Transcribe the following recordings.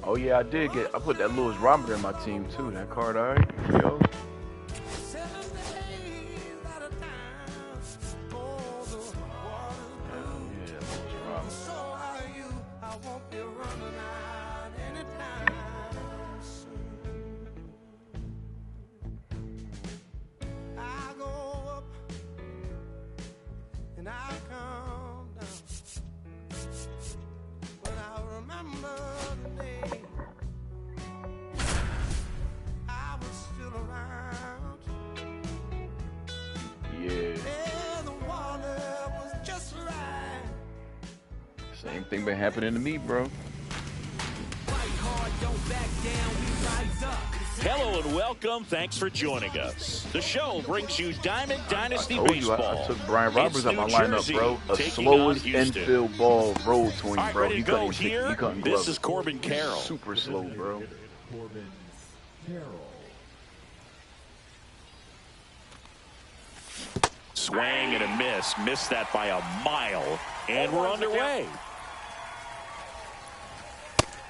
Oh yeah, I put that Lewis Robert in my team too. That card, all right, yo. Same thing been happening to me, bro. Hello and welcome. Thanks for joining us. The show brings you Diamond Dynasty I Baseball. I took Brian Roberts out my lineup, bro. A taking slowest on Houston. infield ball road swing, All right, bro. ready You to go couldn't here. you couldn't This glove is it. Corbin Carroll. Super slow, bro. Corbin Carroll. Swing and a miss. Missed that by a mile. And we're underway.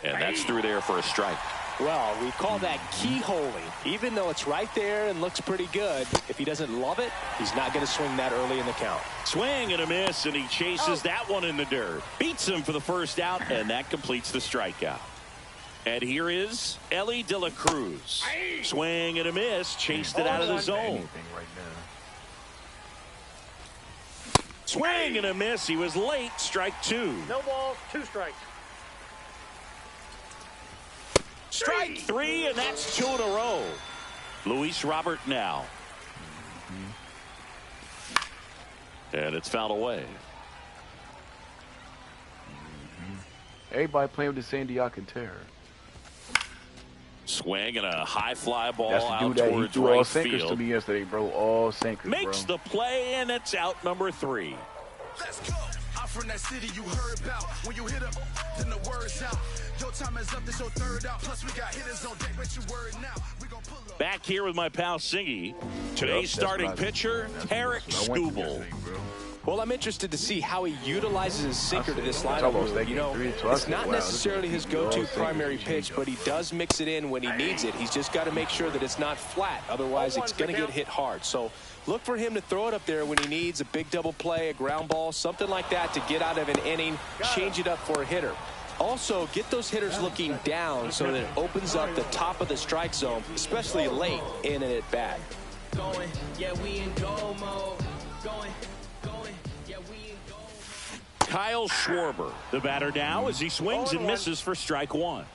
And that's through there for a strike. Well, we call that keyholing. Even though it's right there and looks pretty good, if he doesn't love it, he's not going to swing that early in the count. Swing and a miss, and he chases that one in the dirt. Beats him for the first out, and that completes the strikeout. And here is Ellie De La Cruz. Swing and a miss, chased it out of the zone. Swing and a miss. He was late. Strike two. No balls, 2 strikes. Strike three, and that's 2 in a row. Luis Robert now. And it's fouled away. Everybody playing with the Sandy Alcantara. Swing and a high fly ball That's the out dude that he towards threw all right sinkers field. to me yesterday, bro. All sinkers, Makes bro. the play, and it's out number 3. Let's go. I'm from that city you heard about. When you hit up, then the word's out. Your time is up, this your third out. Plus we got hitters on deck, but you word now. We gonna pull up. Back here with my pal Singy. Today's starting pitcher, Tarek Skubal. Well, I'm interested to see how he utilizes his sinker to this I lineup. lost that You game know, 3-2. it's not necessarily his go-to primary pitch, but he does mix it in when he needs it. He's just got to make sure that it's not flat. Otherwise, it's going to get hit hard. So look for him to throw it up there when he needs a big double play, a ground ball, something like that to get out of an inning, change it up for a hitter. Also, get those hitters looking down so that it opens up the top of the strike zone, especially late in an at-bat. Going, yeah, we in go mode. Going, yeah, we in go. Kyle Schwarber, the batter now, as he swings and misses for strike 1.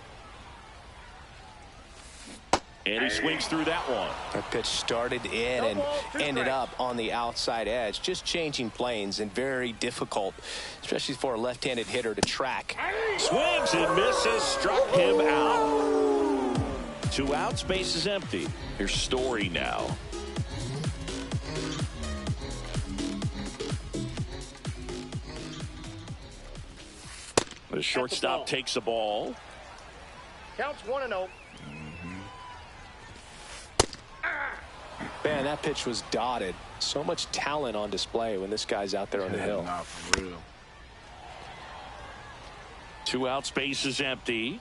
And he swings through that one. That pitch started in and ended up on the outside edge, just changing planes, and very difficult, especially for a left-handed hitter to track. Swings and misses, struck him out. 2 outs, base is empty. Here's Story now. The shortstop takes the ball. Counts 1-0. Man, that pitch was dotted. So much talent on display when this guy's out there on the hill. Nah, for real. 2 outs, base is empty.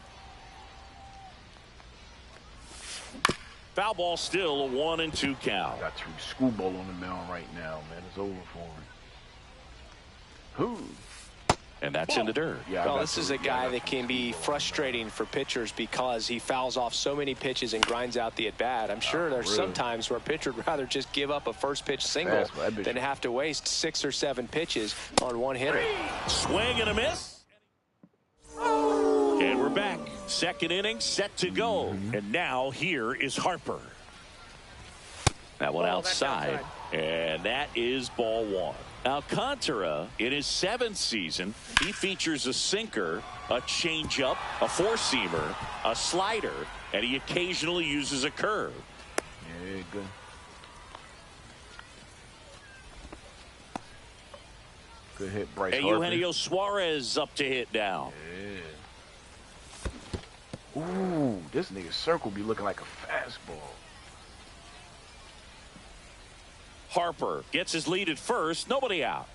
Foul ball still, a 1-2 count. Got Tarek Skubal on the mound right now, man. It's over for him. Who? And that's in the dirt. Yeah, Well, this is a guy that can be frustrating for pitchers because he fouls off so many pitches and grinds out the at-bat. I'm sure there's some times where a pitcher would rather just give up a first-pitch single than have to waste 6 or 7 pitches on one hitter. Swing and a miss. And we're back. Second inning set to go. And now here is Harper. That one outside. And that is ball 1. Alcantara, in his 7th season, he features a sinker, a changeup, a 4-seamer, a slider, and he occasionally uses a curve. Yeah, good. Good hit, Bryce Harper. Eugenio Suarez up to hit now. Yeah. Ooh, this nigga's circle be looking like a fastball. Harper gets his lead at first. Nobody out.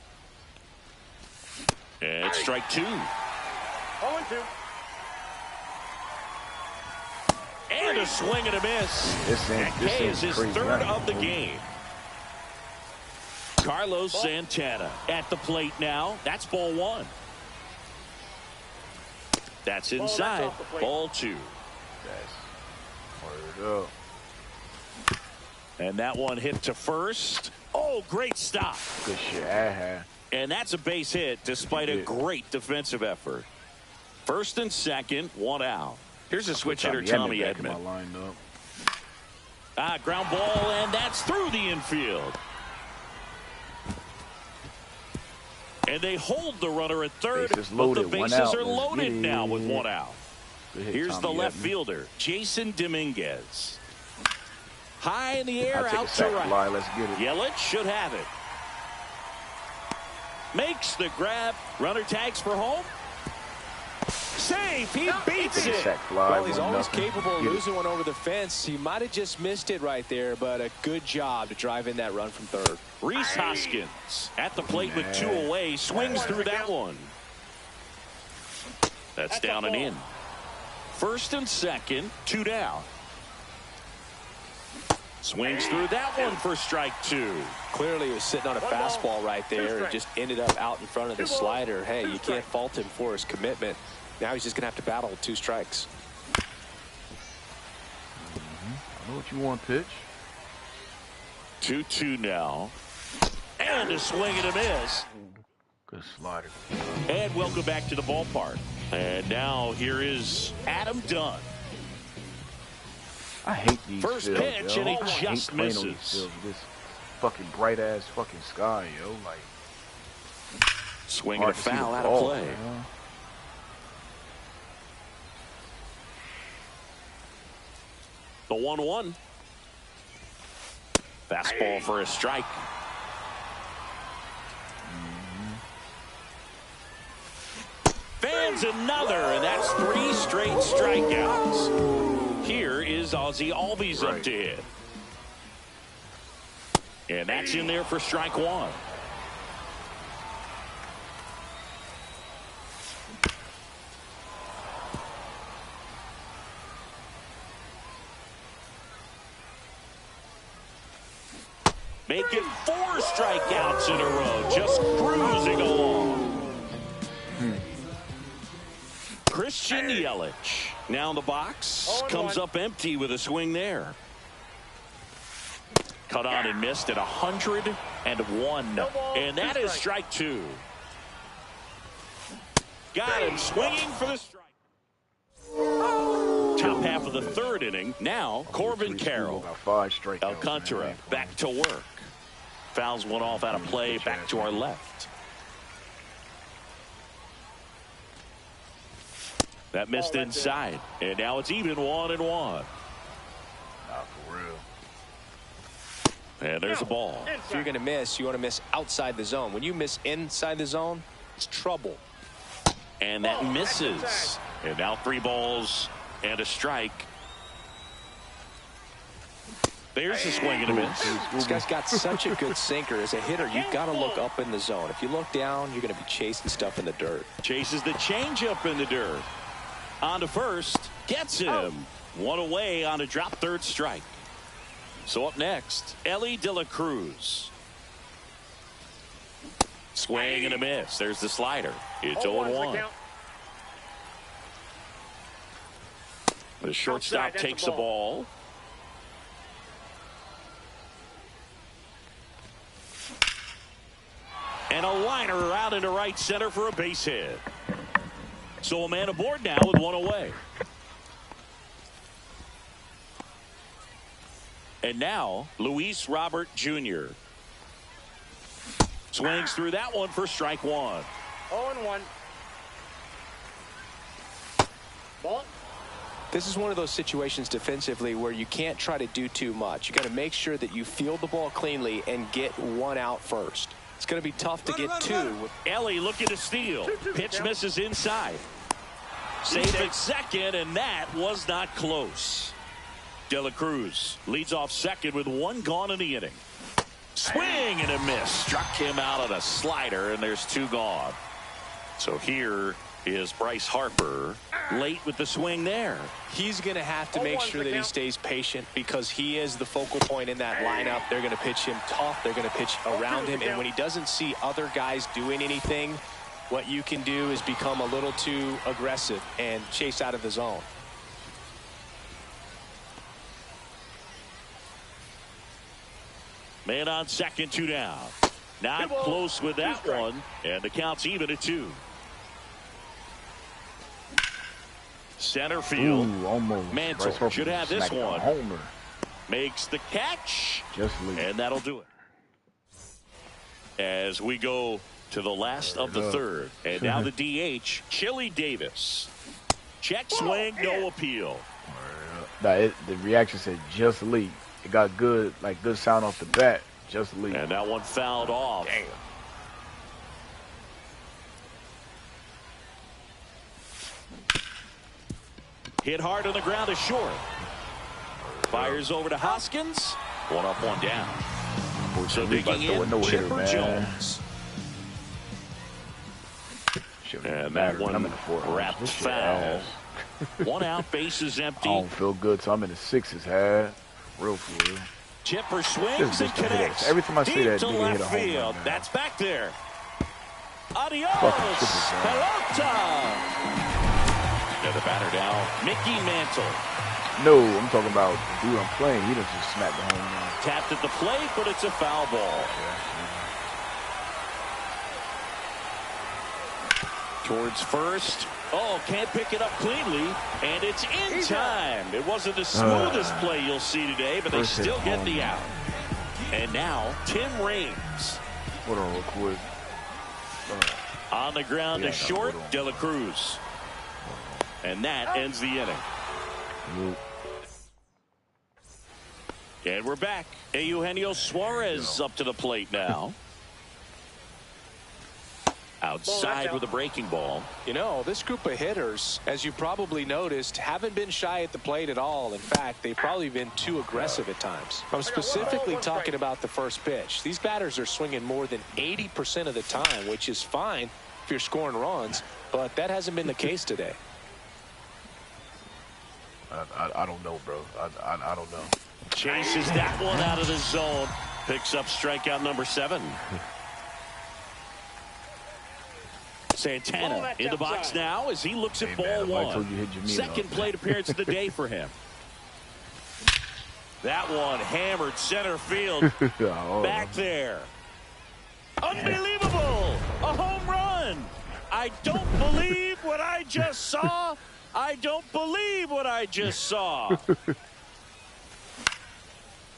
And strike 2. 0-2. And a swing and a miss. That K is his third of the game. Carlos Santana at the plate now. That's ball 1. That's inside. Ball 2. That's word up. And that one hit to first. Oh, great stop. Good shit. And that's a base hit despite a great defensive effort. First and second, 1 out. Here's a switch hitter, Tommy Edman. Ground ball, and that's through the infield. And they hold the runner at third, but the bases are loaded now with 1 out. Here's the left fielder, Jason Dominguez. High in the air, out to right. Let's get it. Yelich should have it. Makes the grab. Runner tags for home. Safe. He beats it. Well, he's always capable of losing one over the fence. He might have just missed it right there, but a good job to drive in that run from third. Rhys Hoskins at the plate with 2 away. Swings through that one. That's down and in. First and second, 2 down. Swings through that one for strike 2. Clearly he was sitting on a fastball right there and just ended up out in front of the slider. Hey, you can't fault him for his commitment. Now he's just going to have to battle with 2 strikes. I know what you want, pitch. 2-2 now. And a swing and a miss. Good slider. And welcome back to the ballpark. And now here is Adam Dunn. I hate these First fields, pitch, yo. and he I just hate playing on misses. these fields with this fucking bright ass fucking sky, yo. Like, swing and a foul out of play. Man. The 1-1. Fastball for a strike. Fans another, and that's 3 straight strikeouts. Here is Ozzie Albies up to hit. And that's in there for strike 1. Making 4 strikeouts in a row, just cruising along. Christian Yelich now in the box, comes up empty with a swing there. Cut on and missed at 101, and that is strike 2. Got him swinging for the strike. Top half of the 3rd inning. Now Corbin Carroll. Alcantara back to work. Fouls one off out of play. Back to our left. That missed inside, and now it's even 1-1. Not for real. And there's a ball. If you're going to miss, you want to miss outside the zone. When you miss inside the zone, it's trouble. And that misses. And now 3 balls and a strike. There's a swing and a miss. This guy's got such a good sinker. As a hitter, you've got to look up in the zone. If you look down, you're going to be chasing stuff in the dirt. Chases the changeup in the dirt. On to first. Gets him. 1 away on a drop 3rd strike. So up next, Ellie De La Cruz. Swing and a miss. There's the slider. It's 0-1. The shortstop takes the ball. And a liner out into right center for a base hit. So a man aboard now with 1 away. And now Luis Robert Jr. swings through that one for strike 1. 0-1. Ball. This is one of those situations defensively where you can't try to do too much. You got to make sure that you field the ball cleanly and get 1 out first. It's going to be tough to get 2. Ellie looking to steal. Pitch misses inside. Safe at second, and that was not close. De La Cruz leads off second with 1 gone in the inning. Swing and a miss. Struck him out on a slider, and there's 2 gone. So here is Bryce Harper late with the swing there. He's going to have to make sure that he stays patient because he is the focal point in that lineup. They're going to pitch him tough. They're going to pitch around him. And when he doesn't see other guys doing anything, what you can do is become a little too aggressive and chase out of the zone. Man on second, 2 down. Not close with that one, and the count's even at 2. Center field. Ooh, almost. Mantle should have this one. Homer. Makes the catch. Just leave. And that'll do it. As we go to the last of the 3rd. And now the DH, Chili Davis. Check swing, no appeal. The reaction said just leave. It got good sound off the bat. Just leave. And that one fouled off. Damn. Hit hard on the ground is short. Fires over to Hoskins. 1 up, 1 down. So digging in, Chipper Jones. And that one wrapped foul. 1 out, bases empty. I don't feel good, so I'm in the 6s half. Real for real. Chipper swings and connects. Every time I see that, deep to nigga hit left a home field. run. That's back there. Adios, Fucking pelota. And the batter now, Mickey Mantle. No, I'm talking about the dude I'm playing. He done just smacked the home run. Tapped at the plate, but it's a foul ball. Towards first. Oh, can't pick it up cleanly, and it's in time. It wasn't the smoothest play you'll see today, but they still get the out. And now, Tim Raines. Hold on real quick. On the ground to short, De La Cruz. And that ends the inning. Nope. And we're back. Eugenio Suarez up to the plate now. Outside with a breaking ball. You know, this group of hitters, as you probably noticed, haven't been shy at the plate at all. In fact, they've probably been too aggressive at times. I'm specifically talking about the first pitch. These batters are swinging more than 80% of the time, which is fine if you're scoring runs, but that hasn't been the case today. I don't know, bro. I don't know. Chases that one out of the zone. Picks up strikeout number 7. Santana in the box now as he looks at ball 1. Second plate appearance of the day for him. That one hammered center field. Back there. Unbelievable. A home run. I don't believe what I just saw. I don't believe what I just saw.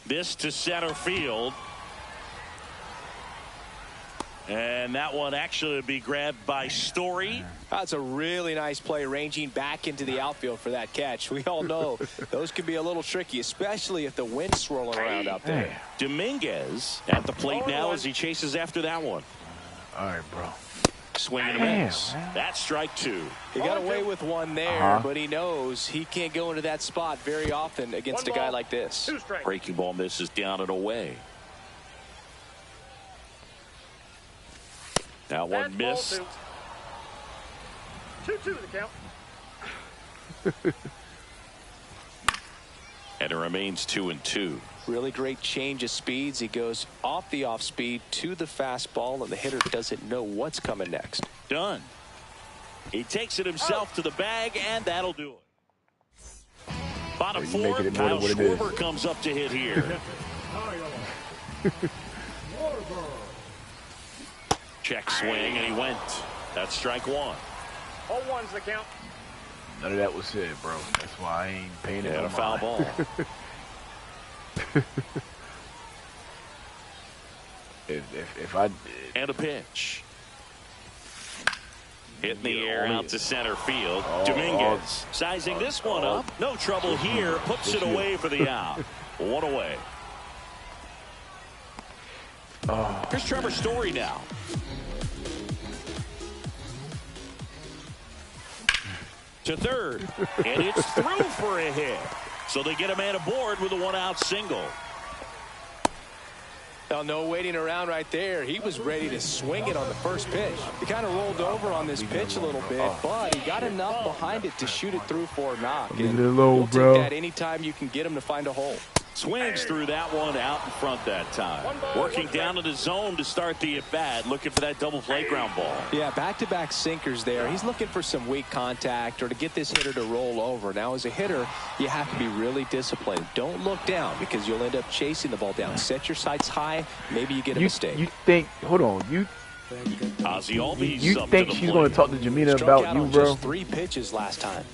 This to center field. And that one actually would be grabbed by Story. That's a really nice play, ranging back into the outfield for that catch. We all know those can be a little tricky, especially if the wind's swirling around out there. Dominguez at the plate now as he chases after that one. All right, bro. Swing and a miss. That's strike 2. He got away with one there, but he knows he can't go into that spot very often against a guy like this. Breaking ball misses down and away. That one missed. 2-2 the count. And it remains 2-2. Really great change of speeds. He goes off the off speed to the fastball, and the hitter doesn't know what's coming next. Done. He takes it himself to the bag, and that'll do it. Bottom 4, Kyle Schwarber comes up to hit here. Check swing, and he went. That's strike 1. 0-1's the count. None of that was said, bro. That's why I ain't paying it. And a foul ball. if I and a pitch. Hit in the air out to center field. Dominguez sizing this one up. No trouble here. Puts it away for the out. 1 away. Here's Trevor Story now. To third. And it's through for a hit. So they get a man aboard with a 1-out single. Well, no waiting around right there. He was ready to swing it on the first pitch. He kind of rolled over on this pitch a little bit, but he got enough behind it to shoot it through for a knock. And you'll take that anytime you can get him to find a hole. Swings through that one out in front that time. Working down to the zone to start the at-bat, looking for that double play ground ball. Yeah, back-to-back sinkers there. He's looking for some weak contact or to get this hitter to roll over. Now, as a hitter, you have to be really disciplined. Don't look down because you'll end up chasing the ball down. Set your sights high. Maybe you get a mistake. You think, hold on, you think she's going to talk to Jamina about you, bro? Just 3 pitches last time.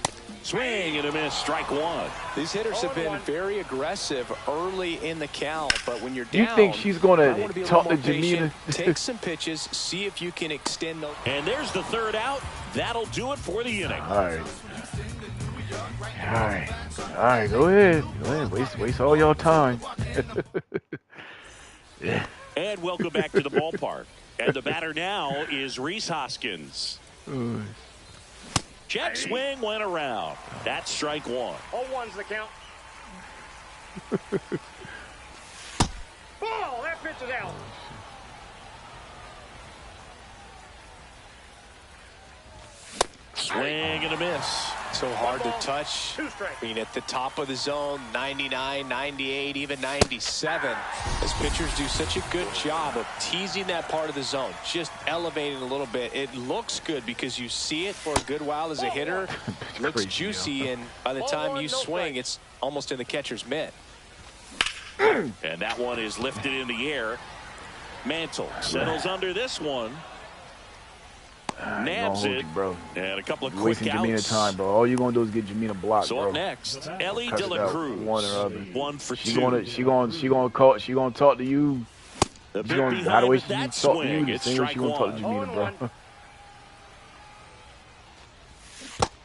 Swing and a miss, strike one. These hitters have been very aggressive early in the count, but when you're down, you think she's going to talk to Jamina? Take some pitches, see if you can extend those. And there's the third out. That'll do it for the inning. All right, go ahead. Waste all your time. Yeah. And welcome back to the ballpark. And the batter now is Rhys Hoskins. Check swing went around. That's strike one. 0-1's the count. Ball, that pitch is out. Swing and a miss. So hard to touch. 2 strikes. I mean, at the top of the zone, 99, 98, even 97. As pitchers do such a good job of teasing that part of the zone, just elevating a little bit. It looks good because you see it for a good while as a hitter. It looks juicy, and by the time you swing, it's almost in the catcher's mitt. And that one is lifted in the air. Mantle settles under this one. Nabs it, bro. And a couple of quick wasting outs. Jamina time, bro. All you're gonna do is get Jamina blocked, so bro. Up next, Ellie De La Cruz. One or other. 1 for 2. She gonna talk to you. The She's gonna, how the way she talk to you, the same way she gonna talk to Jamina, bro.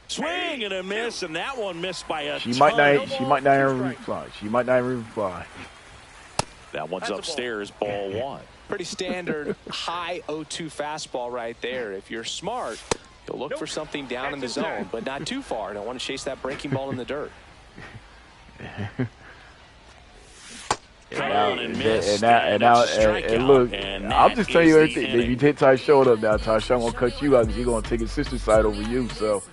Swing and a miss, and that one missed by a She might not even reply. She might not even reply. That one's upstairs, ball 1. Pretty standard high 0-2 fastball right there. If you're smart, you'll look for something down in the zone, but not too far. Don't want to chase that breaking ball in the dirt. And look, I'm just telling you everything. If you take Ty showed up now, Ty Sean gonna cut you out because he's gonna take his sister's side over you. So,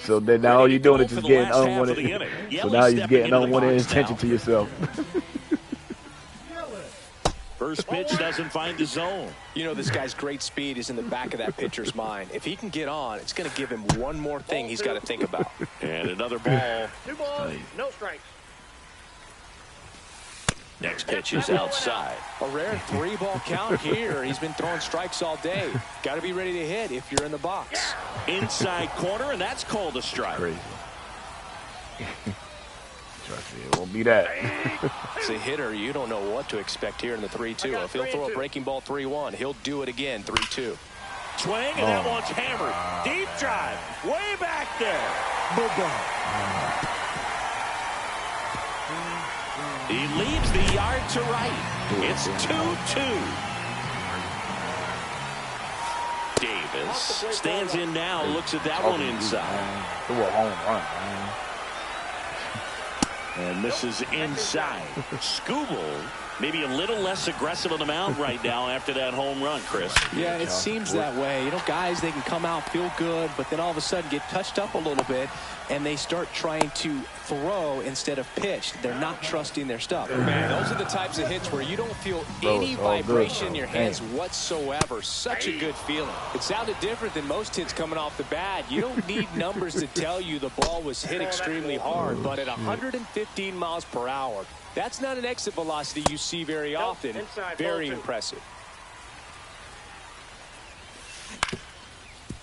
so then now all you're doing is just getting unwanted. So now you're getting unwanted attention to yourself. First pitch doesn't find the zone. You know, this guy's great speed is in the back of that pitcher's mind. If he can get on, it's going to give him one more thing he's got to think about. And another ball. 2 balls, no strikes. Next pitch is outside. A rare 3-ball count here. He's been throwing strikes all day. Got to be ready to hit if you're in the box. Inside corner, and that's called a strike. Crazy. Trust me, it won't be that. As a hitter, you don't know what to expect here in the 3-2. If he'll throw a breaking ball 3-1, he'll do it again 3-2. Swing, and that one's hammered. Deep drive, way back there. He leaves the yard to right. It's 2-2. Davis stands in now, looks at that one inside. And this is inside. Skubal maybe a little less aggressive on the mound right now after that home run, Chris. Yeah, it seems that way. You know, guys, they can come out, feel good, but then all of a sudden get touched up a little bit, and they start trying to throw instead of pitch. They're not trusting their stuff. Man, those are the types of hits where you don't feel any vibration in your hands whatsoever. Such a good feeling. It sounded different than most hits coming off the bat. You don't need numbers to tell you the ball was hit extremely hard, but at 115 miles per hour, that's not an exit velocity you see very often. Very impressive.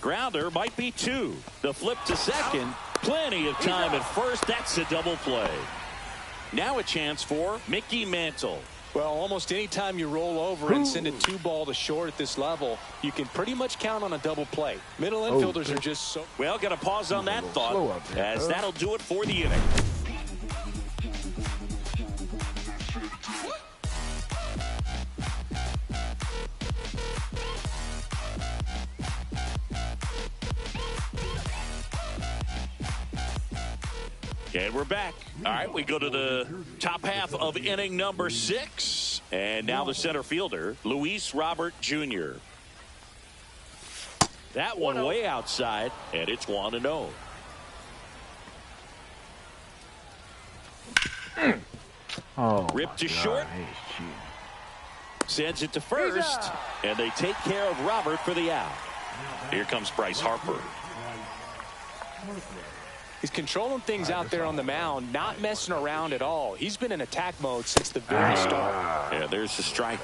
Grounder might be 2. The flip to second. Plenty of time at first. That's a double play. Now a chance for Mickey Mantle. Well, almost any time you roll over and send a 2-ball to short at this level, you can pretty much count on a double play. Middle infielders are just so... Well, got to pause on that thought, as that'll do it for the inning. And we're back. All right, we go to the top half of inning number 6. And now the center fielder, Luis Robert Jr. That one way outside, and it's 1-0. Oh, ripped to short. Sends it to first, and they take care of Robert for the out. Here comes Bryce Harper. He's controlling things out there on the mound, not messing around at all. He's been in attack mode since the very start. Yeah, there's the strike.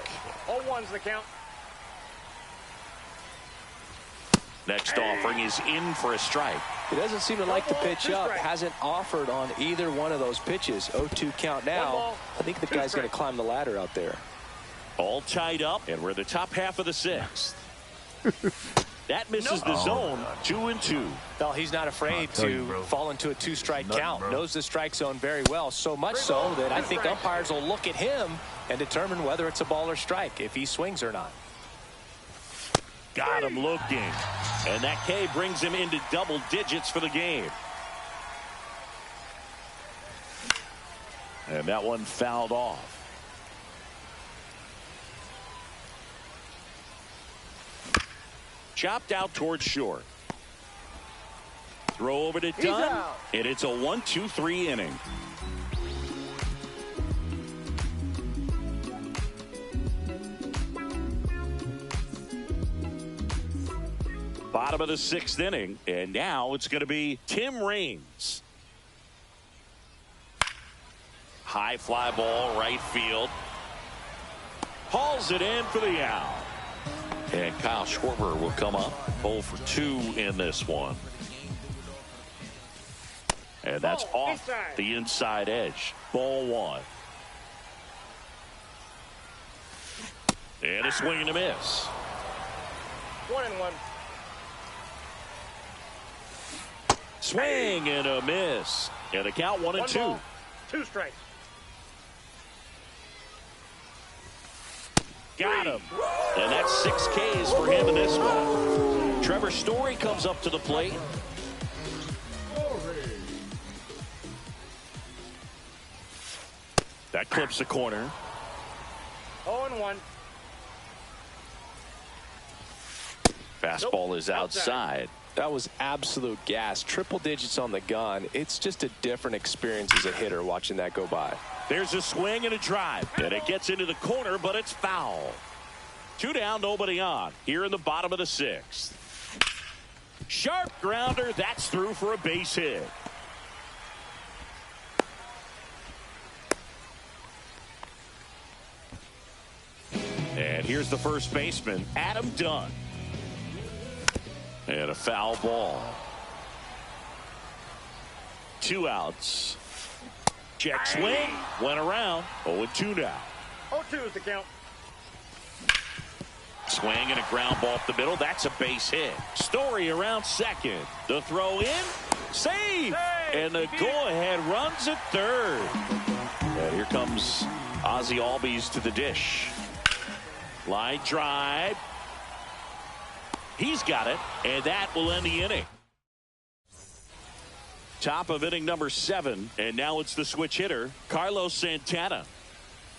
0-1's the count. Next offering is in for a strike. He doesn't seem to like the pitch up. Hasn't offered on either one of those pitches. 0-2 count now. I think the guy's going to climb the ladder out there. All tied up, and we're in the top half of the sixth. That misses the zone. 2-2. Well, he's not afraid to fall into a two-strike count. Knows the strike zone very well. So much so that I think umpires will look at him and determine whether it's a ball or strike, if he swings or not. Got him looking. And that K brings him into double digits for the game. And that one fouled off. Chopped out towards short. Throw over to Dunn. And it's a 1-2-3 inning. Bottom of the sixth inning, and now it's going to be Tim Raines. High fly ball, right field. Hauls it in for the out. And Kyle Schwarber will come up 0 for 2 in this one. And that's off the inside edge. Ball 1. And a swing and a miss. 1-1. Swing and a miss. And the count 1-2. 2 strikes. Got him. And that's 6 Ks for him in this one. Trevor Story comes up to the plate. That clips the corner. 0-1. Fastball is outside. That was absolute gas. Triple digits on the gun. It's just a different experience as a hitter watching that go by. There's a swing and a drive. And it gets into the corner, but it's foul. 2 down, nobody on. Here in the bottom of the sixth. Sharp grounder. That's through for a base hit. And here's the first baseman, Adam Dunn. And a foul ball. 2 outs. Check swing. Went around. 0-2 now. 0-2 is the count. Swing and a ground ball up the middle. That's a base hit. Story around second. The throw in. Save. And the go-ahead runs at third. And here comes Ozzie Albies to the dish. Line drive. He's got it, and that will end the inning. Top of inning number 7, and now it's the switch hitter, Carlos Santana.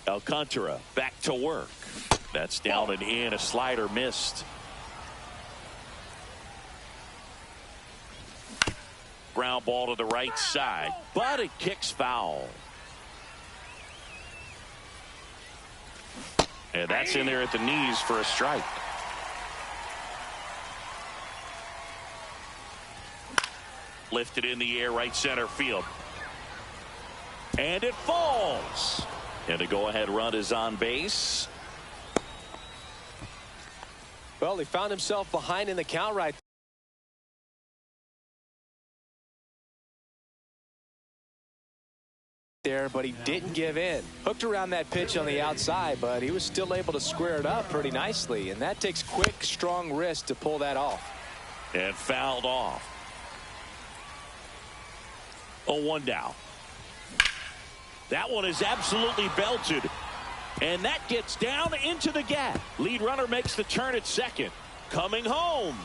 Alcantara back to work. That's down and in. A slider missed. Ground ball to the right side, but it kicks foul. And that's in there at the knees for a strike. Lifted in the air, right center field. And it falls. And the go-ahead run is on base. Well, he found himself behind in the count right there, but he didn't give in. Hooked around that pitch on the outside, but he was still able to square it up pretty nicely. And that takes quick, strong wrist to pull that off. And fouled off. 0-1 down. That one is absolutely belted. And that gets down into the gap. Lead runner makes the turn at second. Coming home.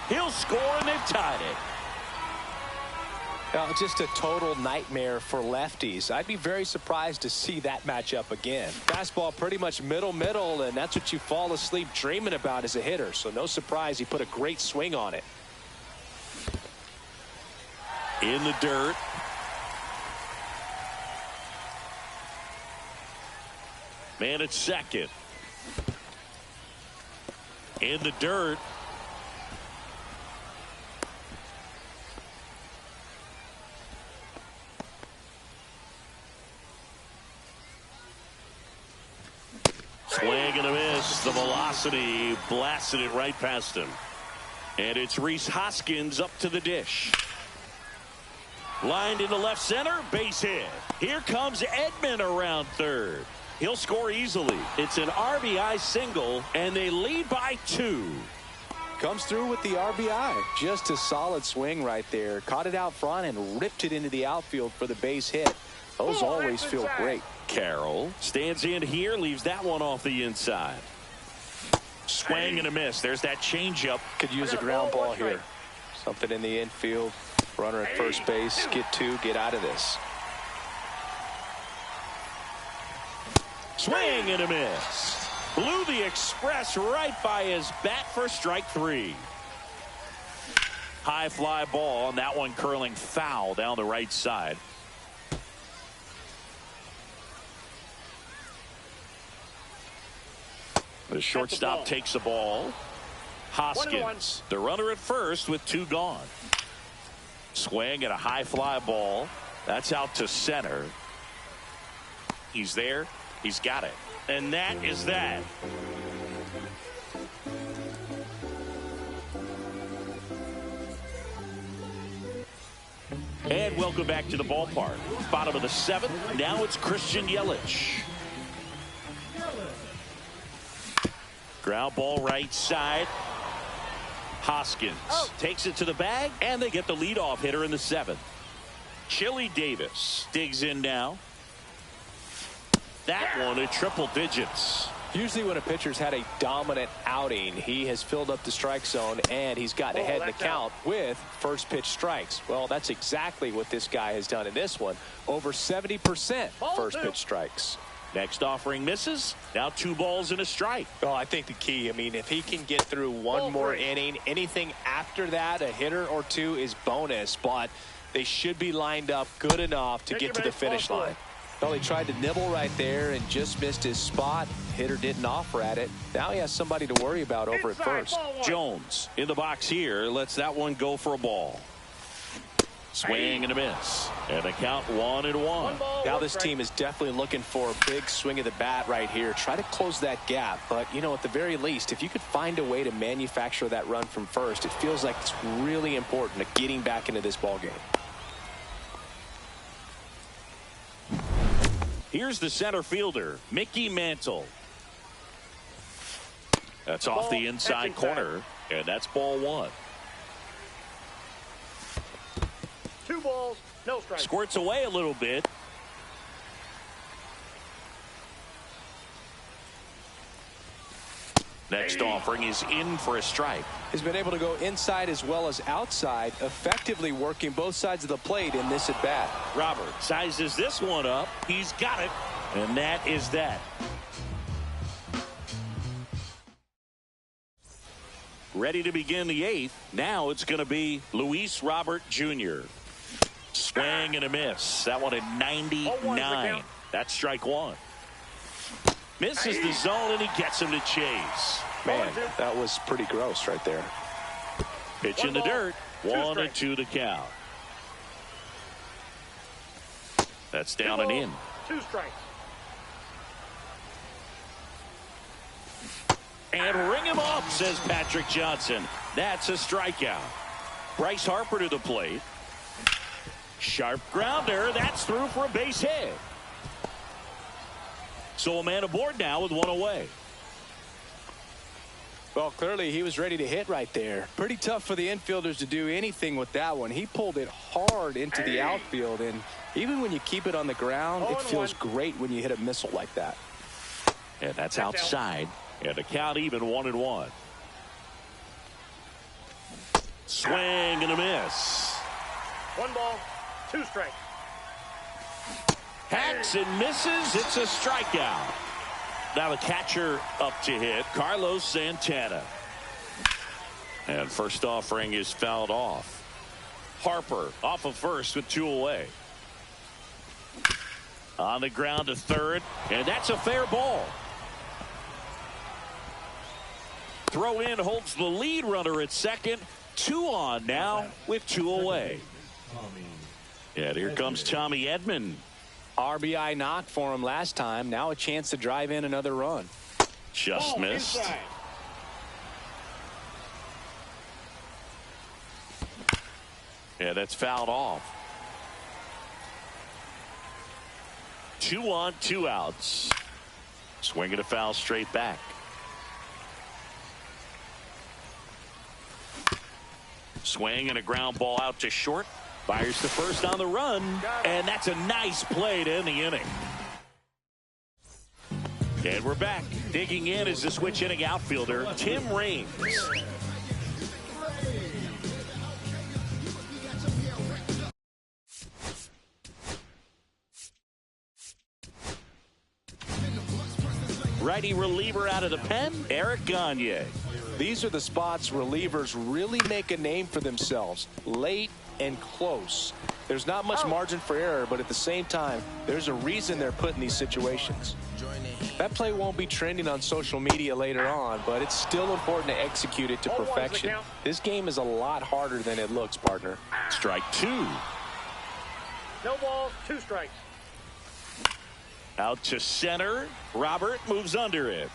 He'll score, and they've tied it. Just a total nightmare for lefties. I'd be very surprised to see that matchup again. Fastball pretty much middle, and that's what you fall asleep dreaming about as a hitter. So no surprise he put a great swing on it. In the dirt. Man at second. In the dirt. Swing and a miss. The velocity blasted it right past him. And it's Rhys Hoskins up to the dish. Lined into left center. Base hit. Here comes Edman around third. He'll score easily. It's an RBI single, and they lead by 2. Comes through with the RBI. Just a solid swing right there. Caught it out front and ripped it into the outfield for the base hit. Those always feel great. Carroll stands in here, leaves that one off the inside. Swing and a miss. There's that changeup. Could use a ground ball here. Something in the infield. Runner at first base. Get 2. Get out of this. Swing and a miss. Blew the express right by his bat for strike 3. High fly ball, and that one curling foul down the right side. The shortstop takes the ball. Hoskins, the runner at first with 2 gone. Swing and a high fly ball. That's out to center. He's there. He's got it. And that is that. And welcome back to the ballpark. Bottom of the 7th. Now it's Christian Yelich. Ground ball right side. Hoskins takes it to the bag, and they get the leadoff hitter in the 7th. Chili Davis digs in now. That one at triple digits. Usually when a pitcher's had a dominant outing, he has filled up the strike zone and he's gotten ahead in the count with first pitch strikes. Well, that's exactly what this guy has done in this one. Over 70% first pitch strikes. Next offering misses. Now 2 balls and a strike. Oh, I think the key, if he can get through one more inning, anything after that, a hitter or 2 is bonus, but they should be lined up good enough to get to the finish line. Well, he tried to nibble right there and just missed his spot. Hitter didn't offer at it. Now he has somebody to worry about over at first. Jones in the box here. Lets that one go for a ball. Swing and a miss. And the count 1-1. Now this team is definitely looking for a big swing of the bat right here. Try to close that gap. But, at the very least, if you could find a way to manufacture that run from first, it feels like it's really important to getting back into this ball game. Here's the center fielder, Mickey Mantle. That's off the inside corner, and that's ball 1. 2 balls, no strikes. Squirts away a little bit. Next offering is in for a strike. He's been able to go inside as well as outside, effectively working both sides of the plate in this at bat. Robert sizes this one up. He's got it, and that is that. Ready to begin the 8th. Now it's going to be Luis Robert Jr. Swing and a miss. That one at 99. That's strike 1. Misses the zone, and he gets him to chase. Man, that was pretty gross right there. Pitch in the dirt. 1-2 the count. That's down and in. 2 strikes. And ring him up, says Patrick Johnson. That's a strikeout. Bryce Harper to the plate. Sharp grounder. That's through for a base hit. So a man aboard now with 1 away. Well, clearly he was ready to hit right there. Pretty tough for the infielders to do anything with that one. He pulled it hard into the outfield, and even when you keep it on the ground, it feels great when you hit a missile like that. And that's outside. And the count even 1-1. Swing and a miss. 1 ball, 2 strikes. Hacks and misses. It's a strikeout. Now the catcher up to hit, Carlos Santana. And first offering is fouled off. Harper off of first with 2 away. On the ground to third, and that's a fair ball. Throw in holds the lead runner at second. 2 on now with 2 away. And here comes Tommy Edman. RBI knock for him last time. Now a chance to drive in another run. Just missed. Inside. Yeah, that's fouled off. 2 on, 2 outs. Swinging a foul straight back. Swing and a ground ball out to short. Fires to first on the run, and that's a nice play to end the inning. And we're back. Digging in is the switch hitting outfielder, Tim Raines. Righty reliever out of the pen, Eric Gagne. These are the spots relievers really make a name for themselves. Late and close. There's not much margin for error, but at the same time, there's a reason they're put in these situations. That play won't be trending on social media later on, but it's still important to execute it to perfection. This game is a lot harder than it looks, partner. Strike 2. No balls, 2 strikes. Out to center. Robert moves under it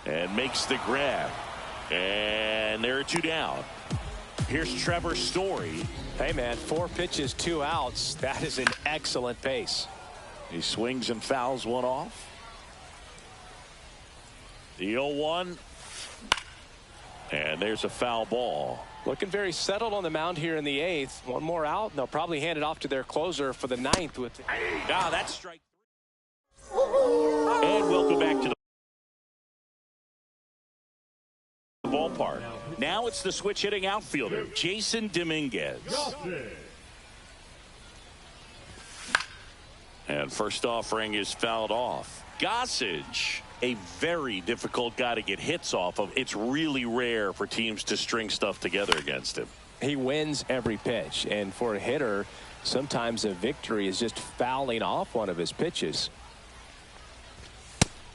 and makes the grab. And there are 2 down. Here's Trevor Story. Hey, man, 4 pitches, 2 outs. That is an excellent pace. He swings and fouls one off. The 0-1. And there's a foul ball. Looking very settled on the mound here in the 8th. 1 more out, and they'll probably hand it off to their closer for the 9th. That's strike 3. And welcome back to the ballpark. Now it's the switch hitting outfielder, Jason Dominguez. And first offering is fouled off. Gossage, a very difficult guy to get hits off of. It's really rare for teams to string stuff together against him. He wins every pitch, and for a hitter, sometimes a victory is just fouling off one of his pitches.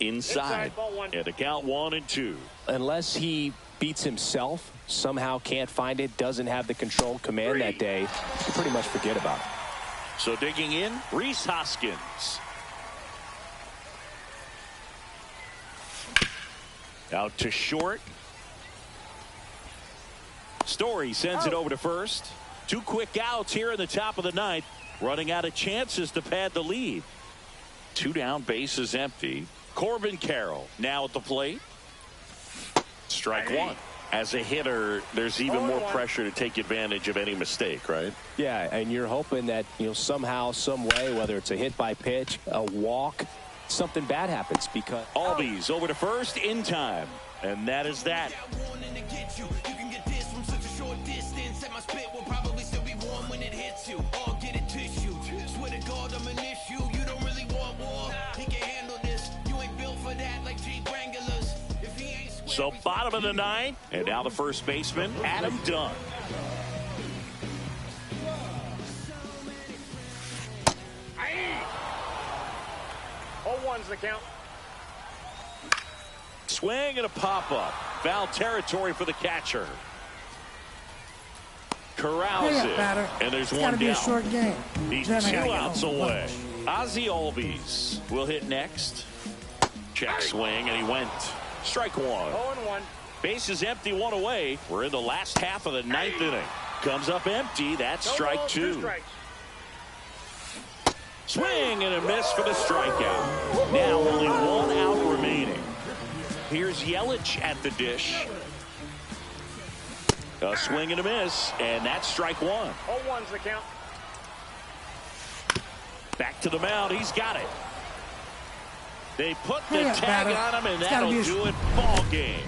Inside. And a count 1-2. Unless he beats himself, somehow can't find it, doesn't have the control command that day, you pretty much forget about it. So digging in, Rhys Hoskins. Out to short. Story sends it over to first. 2 quick outs here in the top of the 9th. Running out of chances to pad the lead. 2 down, bases empty. Corbin Carroll now at the plate. Strike 1. As a hitter, there's even more pressure to take advantage of any mistake, right? Yeah, and you're hoping that, somehow, some way, whether it's a hit by pitch, a walk, something bad happens because Albies over to first in time. And that is that. So bottom of the 9th, and now the first baseman, Adam Dunn. One's the count. Swing and a pop-up. Foul territory for the catcher. Corrals it, and there's 1 down. A short game. He's 2 outs away. Ozzie Albies will hit next. Check swing, and he went. Strike 1. 0-1. Base is empty, 1 away. We're in the last half of the 9th inning. Comes up empty. That's strike 2. Swing and a miss for the strikeout. Now only 1 out remaining. Here's Yelich at the dish. A swing and a miss, and that's strike 1. 0-1's the count. Back to the mound. He's got it. They put the tag on him, and that'll do it. Ball game.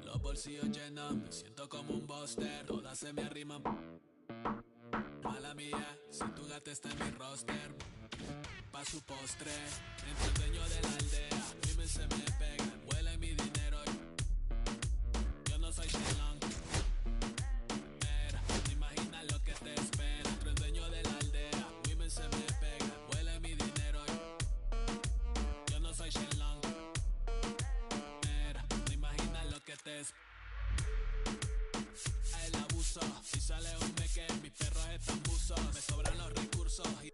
Los bolsillos llenos, me siento como un buster. Todas se me arriman. Mala mía, si tu gata está en mi roster. Pa' su postre, entre el dueño de la aldea. Women se me pegan, huelen mi dinero. Yo no soy Shenlong. Mira, te imaginas lo que te espera. Entre el dueño de la aldea. Women se me pegan, huelen mi dinero. Yo no soy Shenlong. Mira, te imaginas lo que te espera. El abuso, si sale un meque, mis perros están buzos. Me sobran los recursos y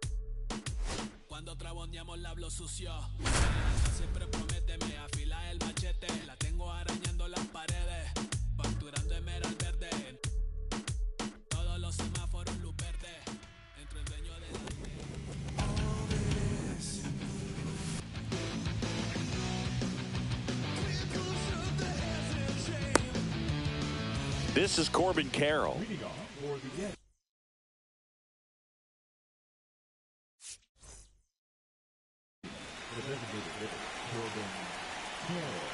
cuando traboneamos la hablo sucio. Siempre prométeme, afila el machete. La tengo arañando las paredes, facturando emerald verde. Todos los semáforos luz verde. Entre el dueño de la This is Corbin Carroll. Leading off for the Yankees. The designated hitter, Corbin Carroll.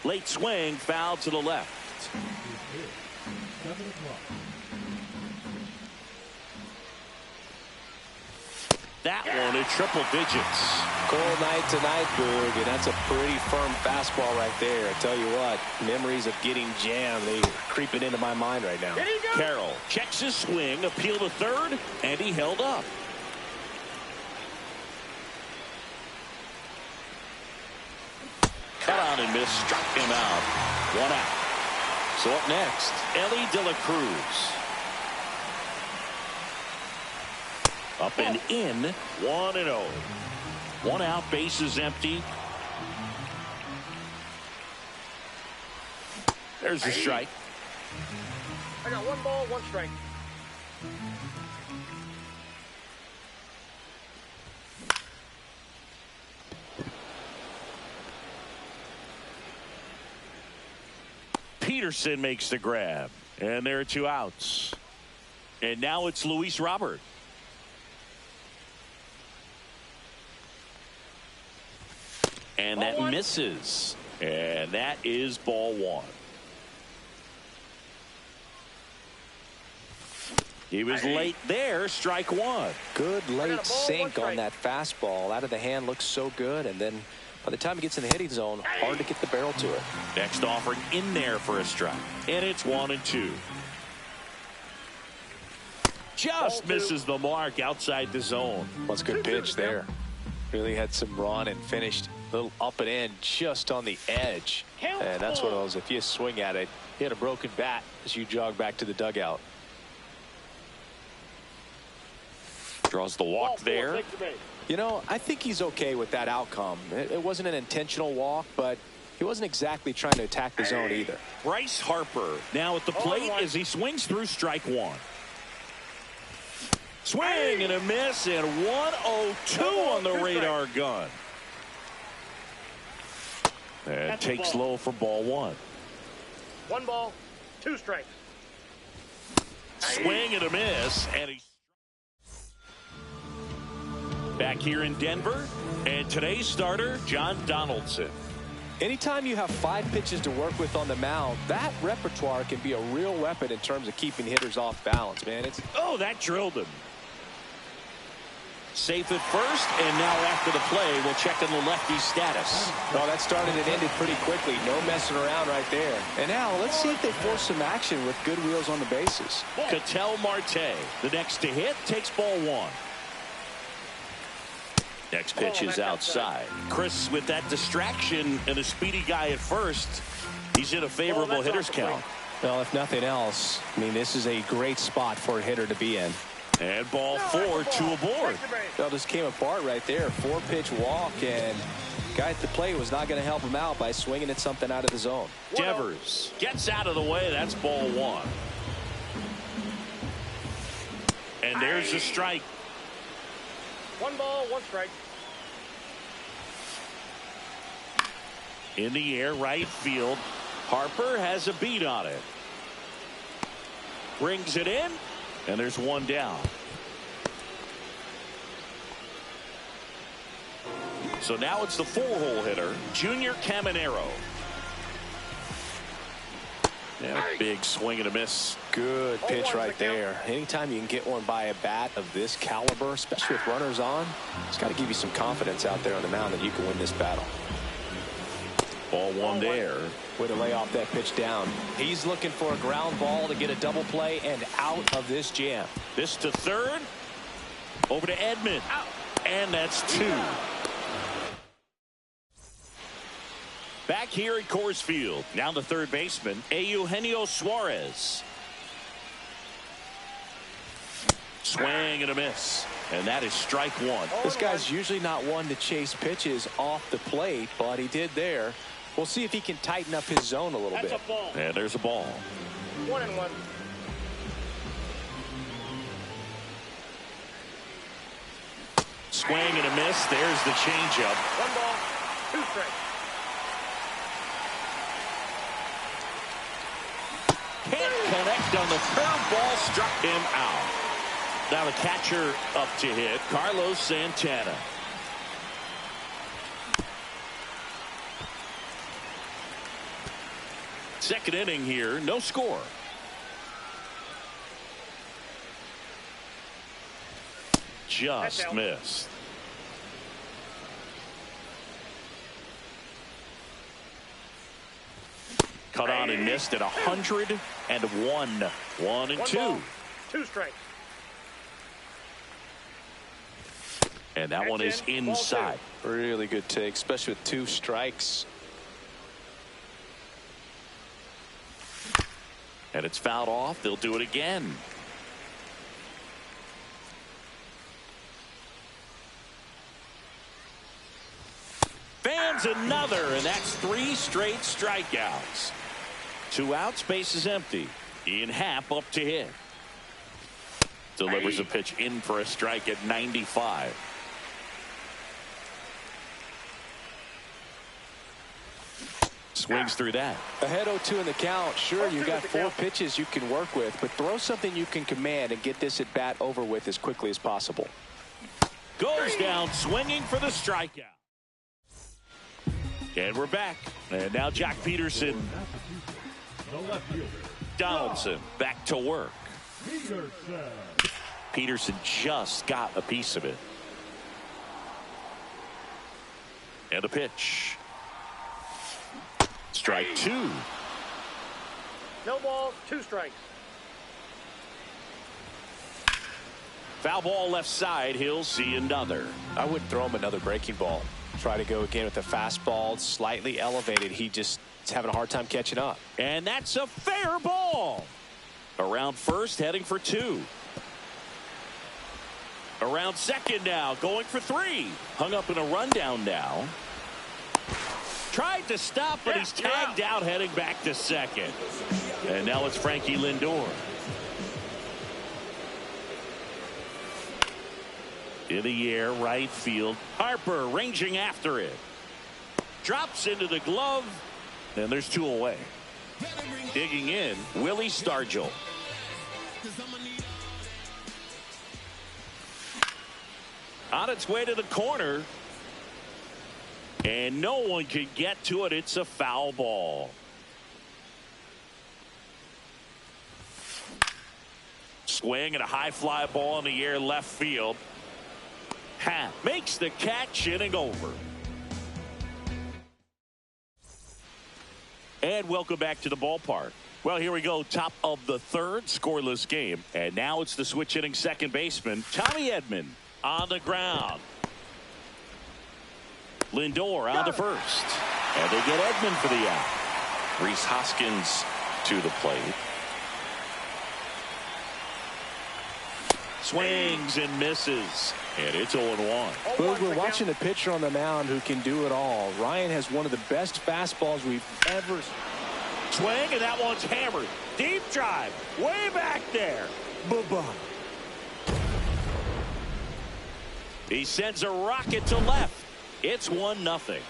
Late swing, foul to the left. His hit, 7 o'clock. That one at triple digits. Cold night tonight, Boog, and that's a pretty firm fastball right there. I tell you what, memories of getting jammed, they creeping into my mind right now. Carroll checks his swing, appeal to third, and he held up. Cut on and miss, struck him out. 1 out. So up next, Ellie De La Cruz. Up and in, 1-0. 1 out, bases empty. There's a strike. I got 1 ball, 1 strike. Peterson makes the grab, and there are 2 outs. And now it's Luis Robert. And that misses. And that is ball 1. He was late there, strike 1. Good late sink on that fastball. Out of the hand looks so good, and then by the time it gets in the hitting zone, hard to get the barrel to it. Next offering in there for a strike. And it's 1-2. Just misses the mark outside the zone. What's a good pitch there. Really had some run and finished a little up and in just on the edge. And that's what it was. If you swing at it, you hit a broken bat as you jog back to the dugout. Draws the walk there. You know, I think he's okay with that outcome. It wasn't an intentional walk, but he wasn't exactly trying to attack the zone either. Bryce Harper now at the plate as he swings through strike 1. Swing and a miss, and 102 on the radar gun. And takes low for ball 1. 1 ball, 2 strikes. Swing and a miss, and he's back here in Denver, and today's starter, John Donaldson. Anytime you have 5 pitches to work with on the mound, that repertoire can be a real weapon in terms of keeping hitters off balance, man. Oh, that drilled him. Safe at first, and now after the play, we'll check on the lefty's status. Oh, that started and ended pretty quickly. No messing around right there. And now, let's see if they force some action with good wheels on the bases. Ketel Marte, the next to hit, takes ball 1. Next pitch is outside. Chris, with that distraction and a speedy guy at first, he's in a favorable hitter's count. Well, if nothing else, I mean, this is a great spot for a hitter to be in. And ball 4, 2 aboard. Well, just came apart right there. 4-pitch walk, and guy at the plate was not going to help him out by swinging at something out of the zone. Devers gets out of the way. That's ball 1. And there's a strike. 1 ball, 1 strike. In the air, right field. Harper has a beat on it. Brings it in, and there's one down. So now it's the 4-hole hitter, Junior Caminero. And a big swing and a miss. Good pitch right there. Anytime you can get one by a bat of this caliber, especially with runners on, it's got to give you some confidence out there on the mound that you can win this battle. Ball one there. Way to lay off that pitch down. He's looking for a ground ball to get a double play and out of this jam. This to third. Over to Edman. And that's 2. Back here at Coors Field. Now the third baseman, Eugenio Suarez. Swing and a miss. And that is strike 1. This guy's usually not one to chase pitches off the plate, but he did there. We'll see if he can tighten up his zone a little bit. And there's a ball. 1-1. Swing and a miss. There's the changeup. 1 ball, 2 strikes. Can't connect on the curveball. Struck him out. Now the catcher up to hit, Carlos Santana. Second inning here, no score. Just missed. Cut on and missed at 101. 1-2. 2 strikes. And that one is inside. Really good take, especially with 2 strikes. And it's fouled off. They'll do it again. Fans another, and that's 3 straight strikeouts. 2 outs, base is empty. Ian Happ up to hit. Delivers a pitch in for a strike at 95. Swings through that. Ahead 0-2 in the count. Sure, you got 4 pitches you can work with, but throw something you can command and get this at bat over with as quickly as possible. Goes down swinging for the strikeout. And we're back. And now Jack Peterson. Donaldson back to work. Peterson just got a piece of it. And a pitch. Strike 2. No balls, 2 strikes. Foul ball left side. He'll see another. I wouldn't throw him another breaking ball. Try to go again with the fastball, slightly elevated. He just is having a hard time catching up. And that's a fair ball. Around first, heading for 2. Around second now, going for 3. Hung up in a rundown now. Tried to stop, but he's tagged out, heading back to second. And now it's Frankie Lindor. In the air, right field. Harper ranging after it. Drops into the glove, and there's 2 away. Digging in, Willie Stargell. On its way to the corner. And no one can get to it. It's a foul ball. Swing and a high fly ball in the air left field. Happ makes the catch, inning over. And welcome back to the ballpark. Well, here we go. Top of the third, scoreless game. And now it's the switch hitting second baseman, Tommy Edman, on the ground. Lindor on to first. And they get Edman for the out. Rhys Hoskins to the plate. Swings and misses. And it's 0-1. Boog, we're watching a pitcher on the mound who can do it all. Ryan has one of the best fastballs we've ever seen. Swing, and that one's hammered. Deep drive. Way back there. Bye-bye. He sends a rocket to left. It's 1-0.